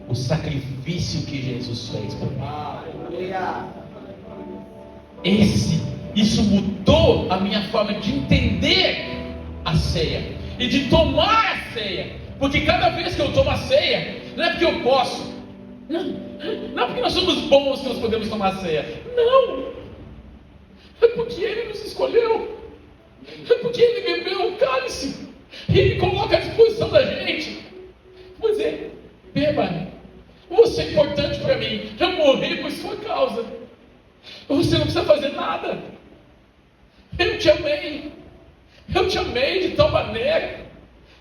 o sacrifício que Jesus fez por mim. Isso mudou a minha forma de entender a ceia e de tomar a ceia. Porque cada vez que eu tomo a ceia, não é porque eu posso, não é porque nós somos bons que nós podemos tomar a ceia, não, é porque Ele nos escolheu, é porque Ele bebeu o cálice e Ele coloca à disposição da gente. Pois é, beba, você é importante para mim, eu morri por sua causa, você não precisa fazer nada, eu te amei de tal maneira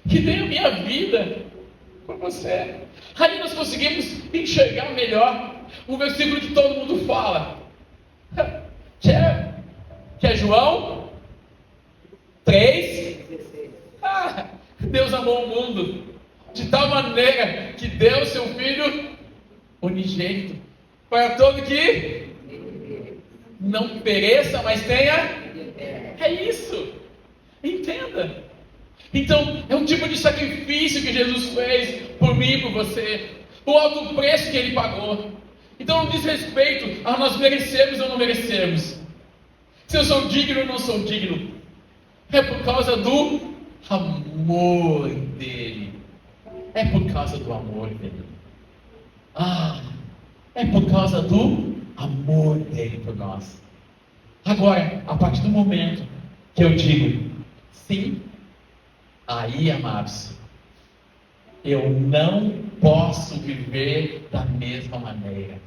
que dei a minha vida por você. Aí nós conseguimos enxergar melhor um versículo que todo mundo fala, que é João 3. Deus amou o mundo de tal maneira que deu seu Filho unigênito para todo que não pereça, mas tenha. É isso, entenda. Então, é um tipo de sacrifício que Jesus fez por mim e por você, o alto preço que Ele pagou. Então não diz respeito a nós merecemos ou não merecemos, se eu sou digno ou não sou digno, é por causa do amor dEle. É por causa do amor dele. É por causa do amor dele por nós. Agora, a partir do momento que eu digo sim, aí, amados, eu não posso viver da mesma maneira.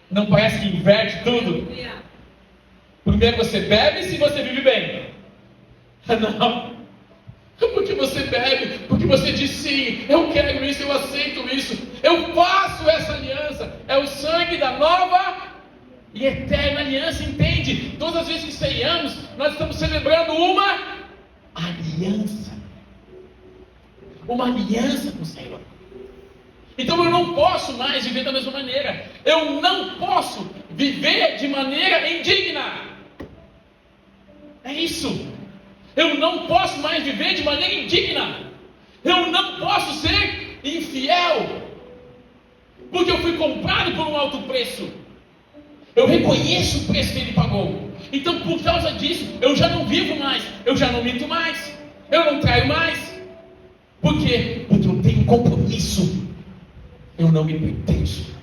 Não parece que inverte tudo? Primeiro você bebe se você vive bem. Não. Porque você bebe, porque você diz sim, eu quero isso, eu aceito isso, eu faço essa aliança. É o sangue da nova e eterna aliança, entende? Todas as vezes que ceiamos, nós estamos celebrando uma aliança. Uma aliança com o Senhor. Então eu não posso mais viver da mesma maneira. Eu não posso viver de maneira indigna. É isso. Eu não posso mais viver de maneira indigna. Eu não posso ser infiel. Porque eu fui comprado por um alto preço. Eu reconheço o preço que ele pagou. Então por causa disso, eu já não vivo mais. Eu já não minto mais. Eu não traio mais. Por quê? Porque eu tenho compromisso. Eu não me pertenço.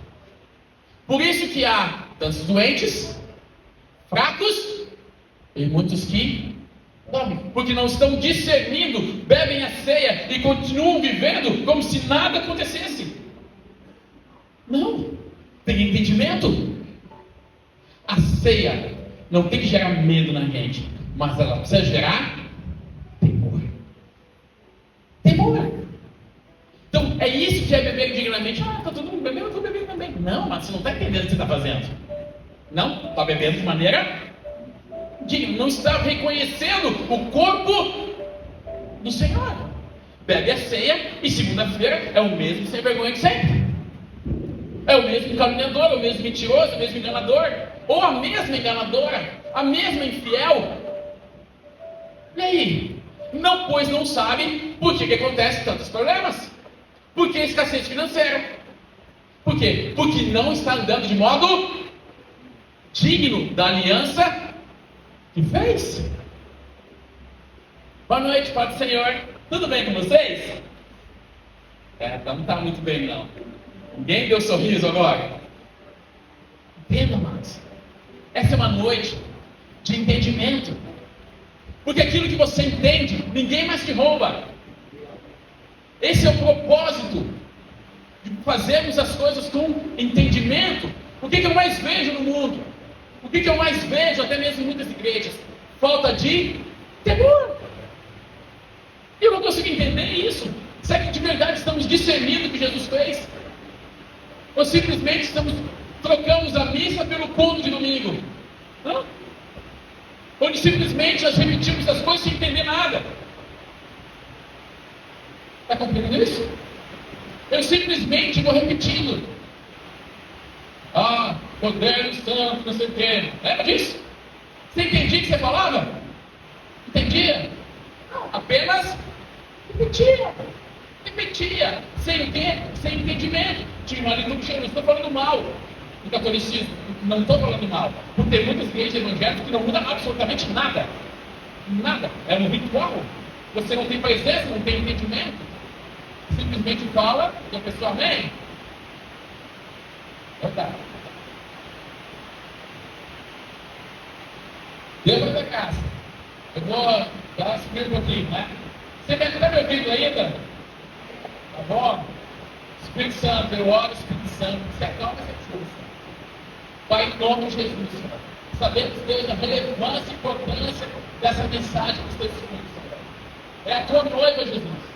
Por isso que há tantos doentes, fracos e muitos que dormem, porque não estão discernindo, bebem a ceia e continuam vivendo como se nada acontecesse. Não, tem entendimento. A ceia não tem que gerar medo na gente, mas ela precisa gerar temor. Temor. Então, é isso que é beber indignamente. Está todo mundo bebendo, eu estou bebendo também. Não, mas você não está entendendo o que você está fazendo. Não, está bebendo de maneira digna. Não está reconhecendo o corpo do Senhor. Bebe a ceia e segunda-feira é o mesmo sem vergonha de sempre. É o mesmo caluniador, é o mesmo mentiroso, é o mesmo enganador. Ou a mesma enganadora, a mesma infiel. E aí? Não, pois não sabe por que acontecem tantos problemas. Por que escassez financeira? Por quê? Porque não está andando de modo digno da aliança que fez. Boa noite, Pai do Senhor. Tudo bem com vocês? Não está muito bem, não. Ninguém deu sorriso agora? Entenda, amados. Essa é uma noite de entendimento. Porque aquilo que você entende, ninguém mais te rouba. Esse é o propósito de fazermos as coisas com entendimento. O que eu mais vejo no mundo? O que eu mais vejo, até mesmo em muitas igrejas? Falta de temor. E eu não consigo entender isso. Será que de verdade estamos discernindo o que Jesus fez? Ou simplesmente trocamos a missa pelo culto de domingo? Não? Ou simplesmente nós repetimos as coisas sem entender nada? Está compreendendo isso? Eu simplesmente vou repetindo. Cordeiro Santo, não sei o quê. Lembra disso? Você entendia o que você falava? Entendia? Não, apenas repetia. Repetia. Sem o quê? Sem entendimento. Tinha uma liturgia, não estou falando mal do catolicismo. Não estou falando mal. Porque tem muitas igrejas evangélicas que não mudam absolutamente nada. Nada. É um ritual. Você não tem presença, não tem entendimento. Simplesmente fala e a pessoa amém. Verdade. Deus da casa. Eu vou dar subir um pouquinho, né? Você vai estar me ouvindo ainda? Tá bom? Espírito Santo, eu oro, Espírito Santo, se acalma essa discussão. Pai, em nome de Jesus, Senhor. Sabemos, Deus, a relevância e importância dessa mensagem dos teus filhos, Senhor. É a tua noiva, Jesus.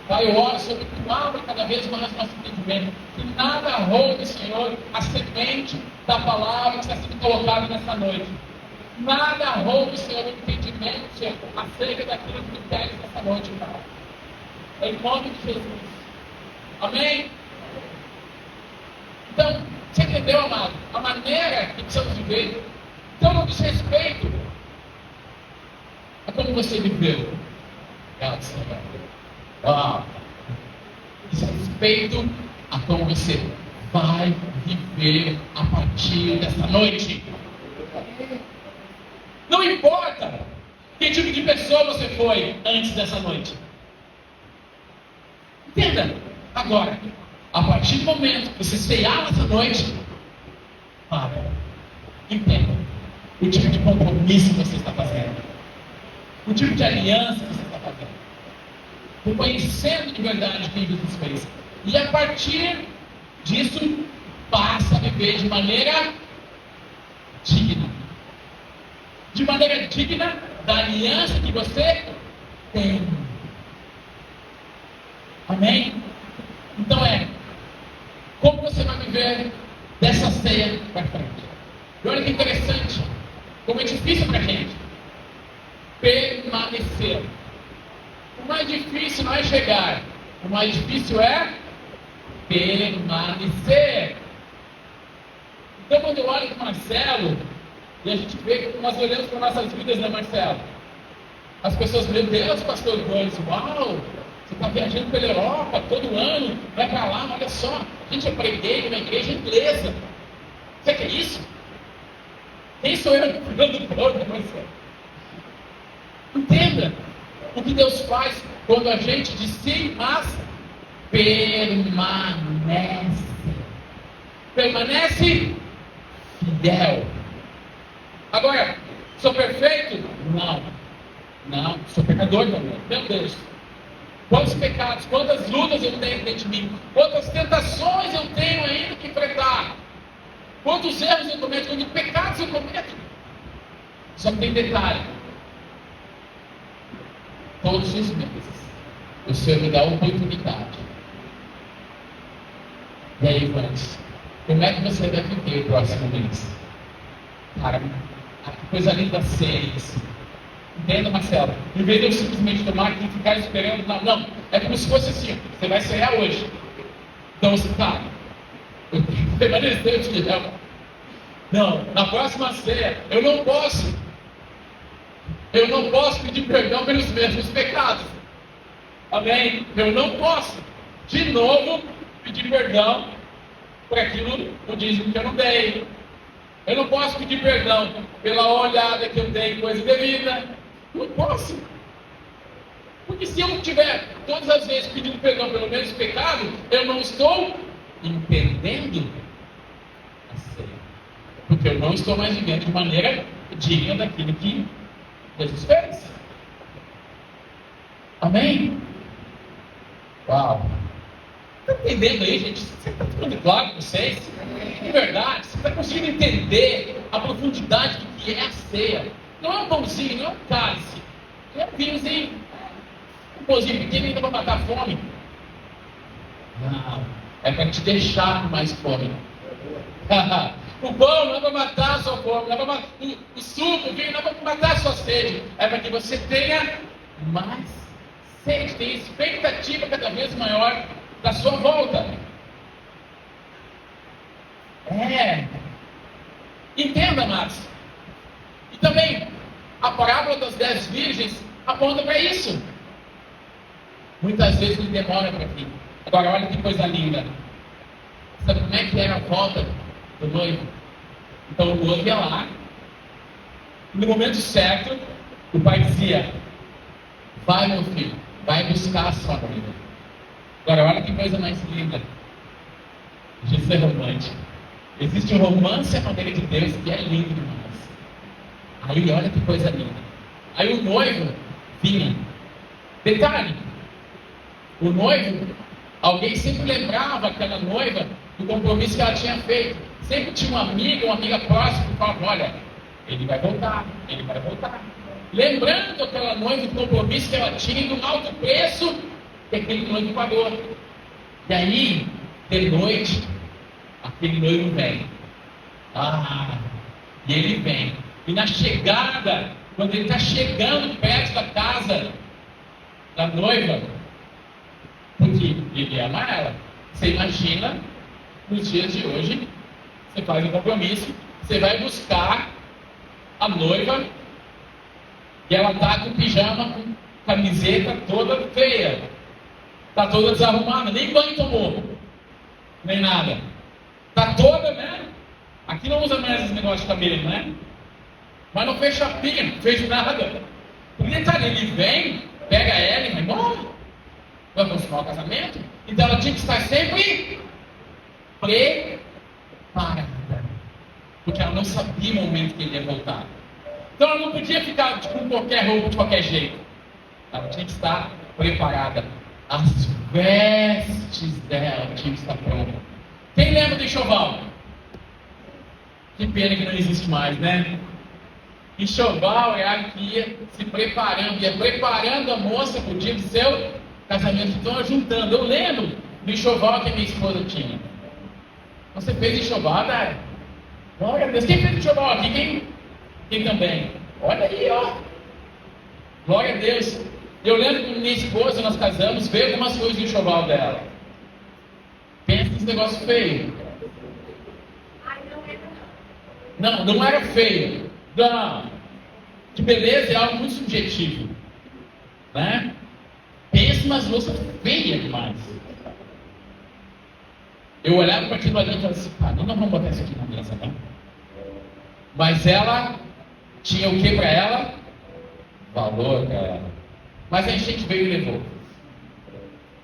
Pai, eu oro sobre que tu abra cada vez mais nosso entendimento. Que nada roube, Senhor, a semente da palavra que está sendo colocada nessa noite. Nada roube, Senhor, o entendimento, Senhor, acerca daquilo que tu queres nessa noite, Pai. Em nome de Jesus. Amém? Então, você entendeu, amado? A maneira que precisamos viver. Então, não diz respeito a como você viveu. Obrigado, Senhor. Diz respeito a como você vai viver a partir dessa noite. Não importa que tipo de pessoa você foi antes dessa noite. Entenda. Agora, a partir do momento que você ceiar essa noite, entenda o tipo de compromisso que você está fazendo, o tipo de aliança que você está fazendo, reconhecendo de verdade quem Jesus fez. E a partir disso, passa a viver de maneira digna. De maneira digna da aliança que você tem. Amém? Então como você vai viver dessa ceia para frente? E olha que interessante, como é difícil para a gente permanecer. O mais difícil não é chegar, o mais difícil é permanecer. Então, quando eu olho para o Marcelo, e a gente vê que nós olhamos para nossas vidas, né, Marcelo? As pessoas, meu Deus, pastor Gomes, uau, você está viajando pela Europa todo ano, vai para lá, olha só, gente, eu preguei numa igreja inglesa. Você quer isso? Quem sou eu falando todo, Marcelo? Entenda o que Deus faz quando a gente diz sim, mas permanece. Permanece fiel. Agora, sou perfeito? Não, sou pecador também. Meu Deus. Quantos pecados, quantas lutas eu tenho dentro de mim, quantas tentações eu tenho ainda que enfrentar, quantos erros eu cometo, quantos pecados eu cometo. Só que tem detalhe. Todos os meses, o Senhor me dá uma oportunidade. E aí, irmãos, como é que você vai viver o próximo mês? Cara, que coisa linda ser isso. Entenda, Marcelo? Em vez de eu simplesmente tomar aqui e ficar esperando, não. É como se fosse assim: você vai cear hoje. Então você está. Eu tenho que permanecer fiel. Não, na próxima ceia, eu não posso pedir perdão pelos mesmos pecados. Amém? Eu não posso, de novo, pedir perdão por aquilo, o dízimo que eu não dei. Eu não posso pedir perdão pela olhada que eu dei coisa devida. Não posso. Porque se eu estiver todas as vezes pedindo perdão pelo mesmo pecado, eu não estou entendendo a ceia. Porque eu não estou mais vivendo de maneira digna daquilo que Jesus fez. Amém? Uau! Está entendendo aí, gente? Você está ficando claro com vocês? De verdade, você está conseguindo entender a profundidade do que é a ceia? Não é um pãozinho, não é um cálice, não é um vinhozinho, um pãozinho pequeno ainda para matar a fome. Não, é para te deixar com mais fome. O pão não é para matar a sua fome, não é para o suco, o vinho não é para matar a sua sede, é para que você tenha mais sede, tenha expectativa cada vez maior da sua volta. Entenda, amados. E também, a parábola das 10 virgens aponta para isso. Muitas vezes ele demora para vir. Agora, olha que coisa linda. Sabe como é que era a volta do noivo? Então, o noivo ia lá. E no momento certo, o pai dizia: vai, meu filho, vai buscar a sua noiva. Agora, olha que coisa mais linda. Jesus é romântico. Existe um romance à maneira de Deus que é lindo demais. Aí, olha que coisa linda. Aí o noivo vinha. Detalhe: o noivo, alguém sempre lembrava aquela noiva do compromisso que ela tinha feito. Sempre tinha uma amiga próxima que falava: olha, ele vai voltar. Lembrando aquela noiva do compromisso que ela tinha e do alto preço que aquele noivo pagou. E aí, de noite, aquele noivo vem. E ele vem. E na chegada, quando ele está chegando perto da casa da noiva, porque ele ama ela. Você imagina, nos dias de hoje, você faz um compromisso, você vai buscar a noiva e ela está com pijama, com camiseta toda feia, está toda desarrumada, nem banho tomou, nem nada. Está toda, né? Aqui não usa mais esse negócio de cabelo, né? Mas não fez chapinha, não fez nada. E detalhe, ele vem, pega ela e vai embora. para consumar o casamento. Então ela tinha que estar sempre preparada, porque ela não sabia o momento que ele ia voltar. Então ela não podia ficar com qualquer roupa, de qualquer jeito. Ela tinha que estar preparada. As vestes dela tinham que estar prontas. Quem lembra do enxoval? Que pena que não existe mais, né? Enxoval é a que ia se preparando, ia preparando a moça para o dia do seu casamento. Então, juntando. Eu lembro do enxoval que a minha esposa tinha. Você fez enxoval, Dai? Glória a Deus. Quem fez enxoval aqui? Quem também? Olha aí, ó. Glória a Deus. Eu lembro que minha esposa, nós casamos, veio algumas coisas do enxoval dela. Pensa nesse negócio feio. Não era feio. Não. Que beleza é algo muito subjetivo. Né? Pensa umas louças feias demais. Eu olhava para aquilo ali e falava assim, não vamos botar isso aqui na mesa, não. Mas ela tinha o que para ela? Valor para ela. Mas a gente veio e levou.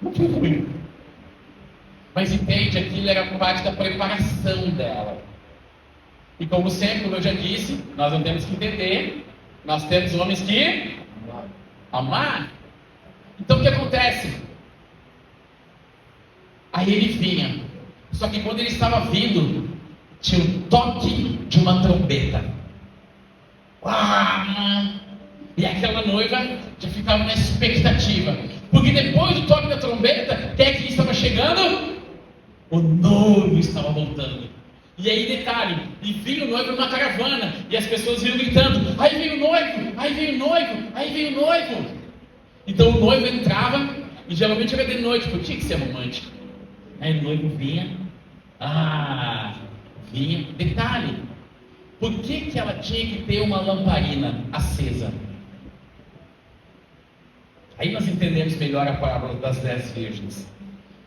Não foi ruim. Mas entende, aquilo era parte da preparação dela. E como sempre, como eu já disse, nós não temos que entender, nós temos homens que amar. Então o que acontece? Aí ele vinha, só que quando ele estava vindo, tinha um toque de uma trombeta. E aquela noiva já ficava na expectativa, porque depois do toque da trombeta, quem é que estava chegando? O noivo estava voltando. E aí detalhe, e vinha o noivo numa caravana, e as pessoas iam gritando, aí vem o noivo, aí vem o noivo, aí vem o noivo. Então o noivo entrava, e geralmente era de noite, porque tinha que ser romântico. Aí o noivo vinha, vinha, detalhe, por que ela tinha que ter uma lamparina acesa? Aí nós entendemos melhor a parábola das 10 virgens.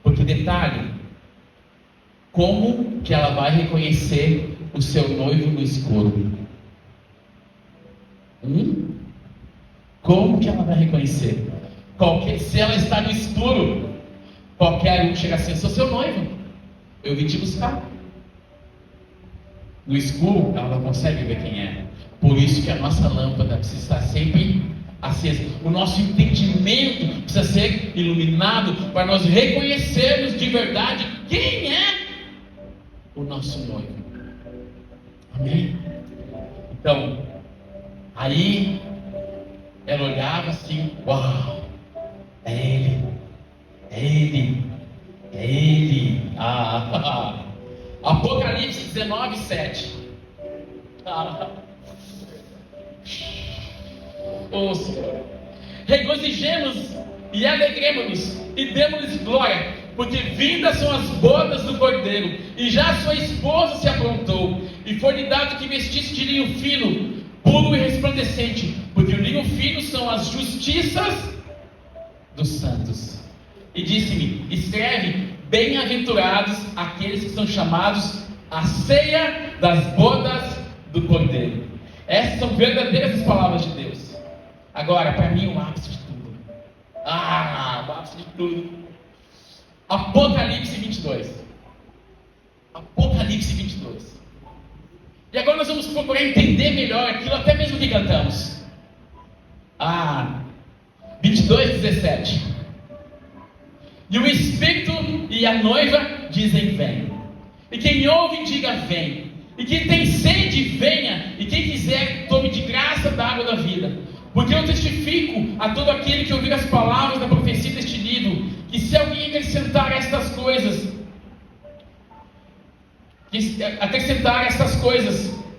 Porque detalhe, como que ela vai reconhecer o seu noivo no escuro? Como que ela vai reconhecer? Se ela está no escuro, qualquer um chega assim, eu sou seu noivo, eu vim te buscar. No escuro, ela não consegue ver quem é. Por isso que a nossa lâmpada precisa estar sempre acesa. O nosso entendimento precisa ser iluminado para nós reconhecermos de verdade quem é o nosso noivo. Amém? Então, aí ela olhava assim, uau, é ele, é ele, é ele. Apocalipse 19, 7. Ô Senhor, regozijemos e alegremos-nos e demos-lhes glória, porque vindas são as bodas do Cordeiro, e já sua esposa se aprontou, e foi-lhe dado que vestisse de linho fino, puro e resplandecente, porque o linho fino são as justiças dos santos. E disse-me, escreve, bem-aventurados aqueles que são chamados à ceia das bodas do Cordeiro. Essas são verdadeiras as palavras de Deus. Agora, para mim, o ápice de tudo. O ápice de tudo. Apocalipse 22. Apocalipse 22. E agora nós vamos procurar entender melhor aquilo, até mesmo que cantamos. 22, 17. E o Espírito e a noiva dizem, vem. E quem ouve, diga, vem. E quem tem sede, venha. E quem quiser, tome de graça da água da vida. Porque eu testifico a todo aquele que ouvir as palavras da profecia deste livro, que se alguém acrescentar estas coisas,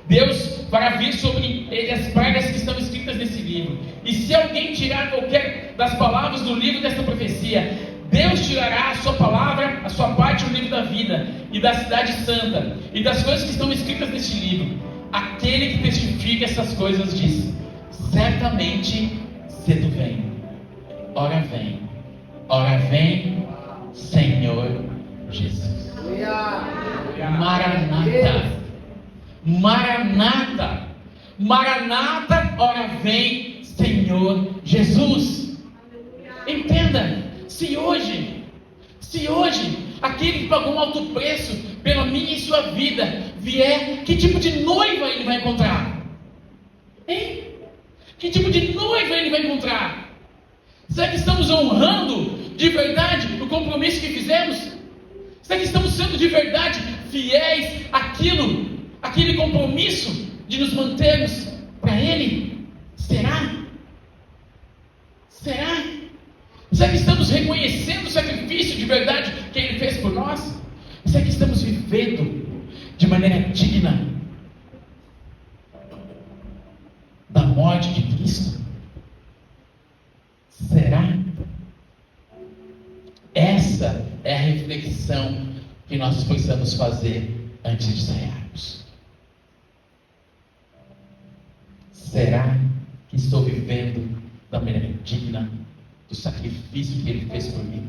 Deus fará vir sobre ele as pragas que estão escritas nesse livro. E se alguém tirar qualquer das palavras do livro desta profecia, Deus tirará a sua palavra, a sua parte do livro da vida, e da cidade santa, e das coisas que estão escritas neste livro. Aquele que testifica essas coisas diz, certamente cedo vem. Ora vem, Senhor Jesus. Maranata, ora vem, Senhor Jesus. Entenda, Se hoje aquele que pagou um alto preço pela minha e sua vida vier, que tipo de noiva ele vai encontrar? Hein? Que tipo de noiva ele vai encontrar? Será que estamos honrando de verdade o compromisso que fizemos? Será que estamos sendo de verdade fiéis àquele compromisso de nos mantermos para Ele? Será? Será que estamos reconhecendo o sacrifício de verdade que Ele fez por nós? Será que estamos vivendo de maneira digna da morte de Cristo? Será? Essa é a reflexão que nós precisamos fazer antes de sairmos. Será que estou vivendo da maneira digna do sacrifício que Ele fez por mim?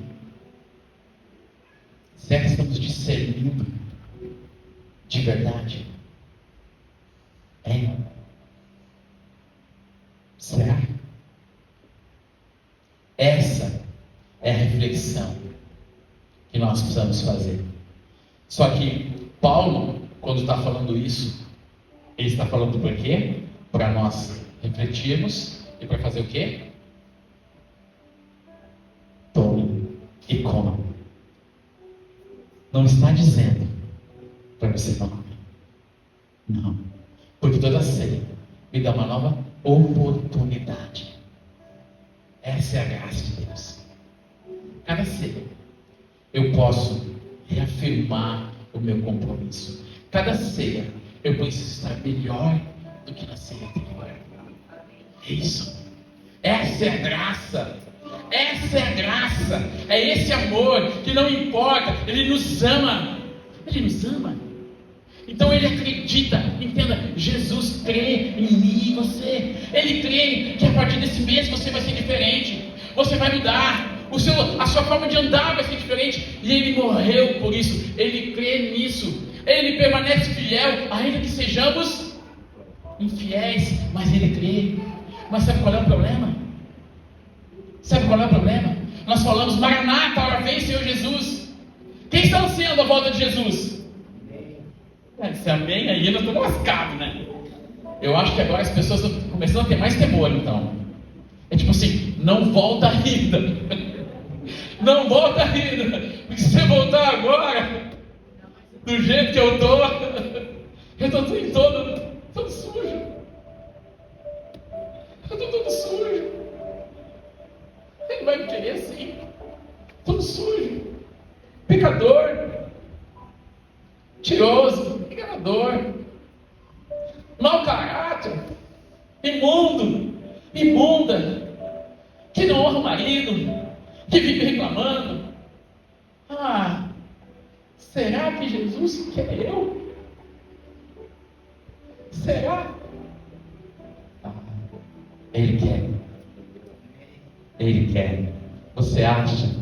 Será que estamos discernindo de verdade? Será? Essa é a reflexão que nós precisamos fazer. Só que Paulo, quando está falando isso, ele está falando por quê? Para nós refletirmos e para fazer o quê? Tome e coma. Não está dizendo para você não comer. Não. Porque toda ceia me dá uma nova oportunidade. Essa é a graça de Deus. Cada ceia eu posso reafirmar o meu compromisso. Cada ceia eu preciso estar melhor do que na ceia anterior. É isso. Essa é a graça. Essa é a graça. É esse amor que não importa. Ele nos ama. Ele nos ama. Então ele acredita. Entenda, Jesus crê em mim e em você. Ele crê que a partir desse mês você vai ser diferente. Você vai mudar. A sua forma de andar vai ser diferente. E Ele morreu por isso. Ele crê nisso. Ele permanece fiel, ainda que sejamos infiéis. Mas Ele crê. Mas sabe qual é o problema? Nós falamos, Maranata, hora vem, Senhor Jesus. Quem está ansiando a volta de Jesus? Se amém, aí nós estamos lascados, né? Eu acho que agora as pessoas estão começando a ter mais temor, então. É tipo assim, não volta ainda. Não volta ainda. Porque se você voltar agora, do jeito que eu estou todo sujo. Eu estou todo sujo. Ele vai me querer assim, todo sujo, pecador, mentiroso, enganador, mau caráter, imunda, que não honra o marido, que vive reclamando. Será que Jesus quer eu? Será? Ele quer. Ele quer. Você acha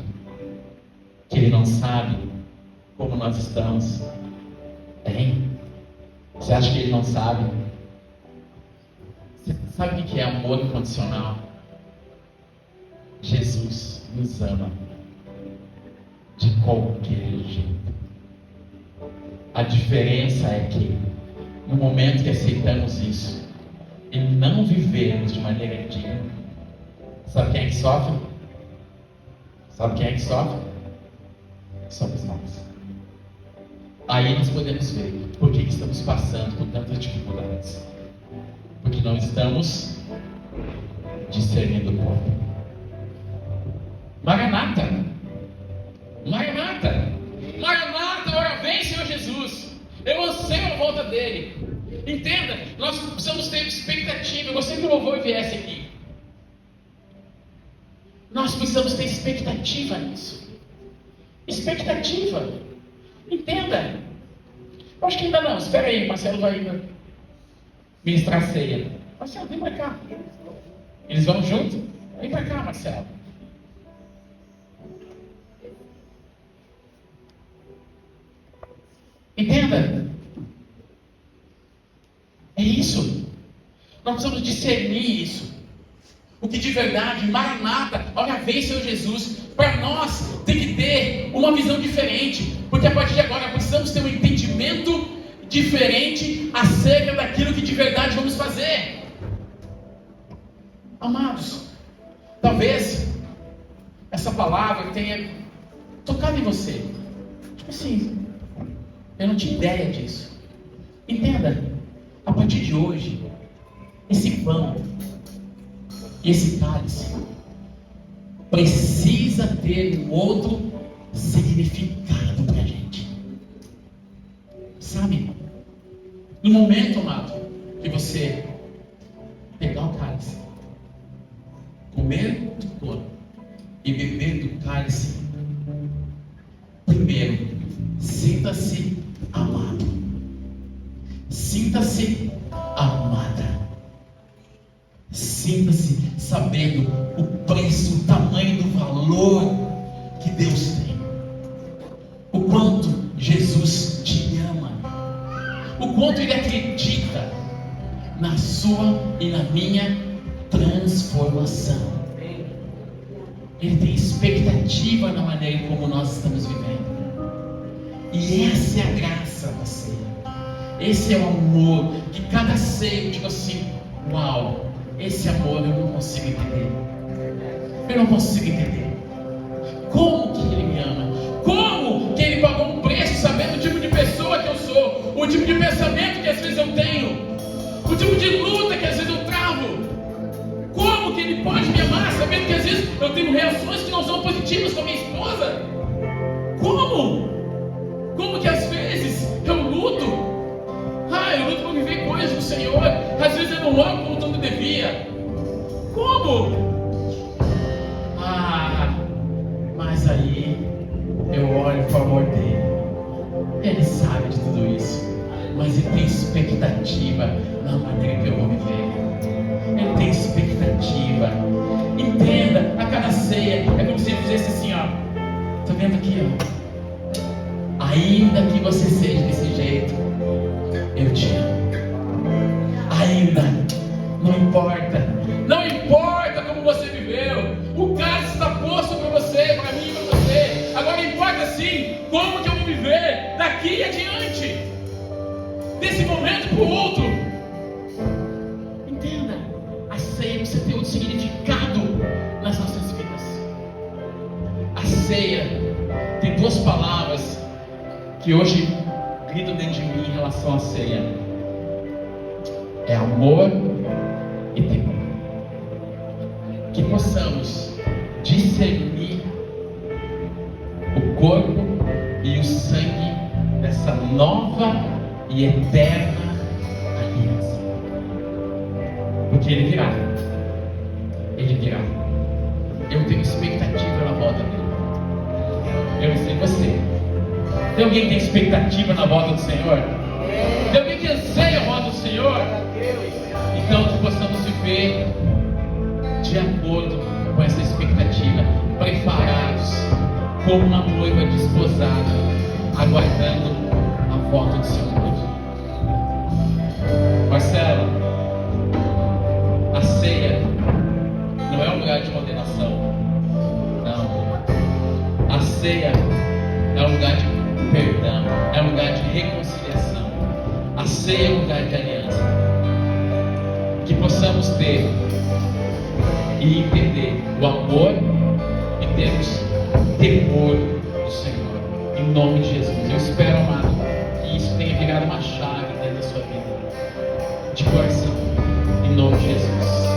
que Ele não sabe como nós estamos? Você acha que Ele não sabe? Você sabe o que é amor incondicional? Jesus nos ama de qualquer jeito. A diferença é que no momento que aceitamos isso e não vivemos de maneira digna, sabe quem é que sofre? Somos nós. Aí nós podemos ver por que estamos passando por tantas dificuldades. Porque não estamos discernindo o corpo. Maranata, ora vem, Senhor Jesus. Eu anseio a volta dele. Entenda, nós precisamos ter expectativa. Eu gostaria que o louvor viesse aqui. Nós precisamos ter expectativa nisso. Expectativa. Entenda. Eu acho que ainda não. Espera aí, Marcelo vai ministrar a ceia. Marcelo, vem para cá. Eles vão junto? Vem para cá, Marcelo. Entenda. É isso. Nós precisamos discernir isso. O que de verdade, Maranata, olha, vem Senhor Jesus. Para nós tem que ter uma visão diferente, porque a partir de agora precisamos ter um entendimento diferente acerca daquilo que de verdade vamos fazer. Amados, talvez essa palavra tenha tocado em você. Tipo assim, eu não tinha ideia disso. Entenda, a partir de hoje, esse pão e esse cálice precisa ter um outro significado para a gente. Sabe? No momento, amado, que você pegar o cálice, comer do pão e beber do cálice, primeiro, sinta-se amado. Sinta-se amada. Sinta-se sabendo o preço, o tamanho do valor que Deus tem. O quanto Jesus te ama. O quanto Ele acredita na sua e na minha transformação. Ele tem expectativa na maneira como nós estamos vivendo. E essa é a graça da ceia. Esse é o amor que cada ceia eu digo assim: uau, esse amor eu não consigo entender. Eu não consigo entender. Como que Ele me ama? Como que Ele pagou um preço sabendo o tipo de pessoa que eu sou, o tipo de pensamento que às vezes eu tenho, o tipo de luta que às vezes eu travo? Como que Ele pode me amar sabendo que às vezes eu tenho reações que não são positivas com a minha esposa? Como que às vezes eu luto? Eu luto para viver coisas do Senhor. Às vezes eu não oro como tanto devia. Como? Mas aí eu olho para o amor dele. Ele sabe de tudo isso, mas ele tem expectativa na maneira que eu vou viver. Ele tem expectativa. Entenda, a cada ceia é como se ele fizesse assim, ó. Tá vendo aqui, ó? Ainda que você seja desse jeito, eu te amo. Ainda, não importa como você viveu. O cálice está posto para você, para mim e para você. Agora importa sim como que eu vou viver daqui adiante, desse momento para o outro. Entenda, a ceia precisa ter outro significado nas nossas vidas. A ceia tem duas palavras que hoje gritam dentro de mim em relação à ceia: é amor e temor. Que possamos discernir o corpo e o sangue dessa nova e eterna aliança. Porque Ele virá. Ele virá. Eu tenho expectativa na volta dele. Eu não sei você. Tem alguém que tem expectativa na volta do Senhor? Tem alguém que anseia a volta do Senhor? Então que possamos viver de acordo com essa expectativa, preparados como uma noiva desposada, aguardando a volta do Senhor. Marcelo, a ceia não é um lugar de condenação. Não. A ceia é um lugar de perdão, é um lugar de reconciliação. A ceia é um lugar de aliança. Que possamos ter e entender o amor e termos temor do Senhor, em nome de Jesus. Eu espero, amado, que isso tenha virado uma chave dentro da sua vida, de coração, em nome de Jesus.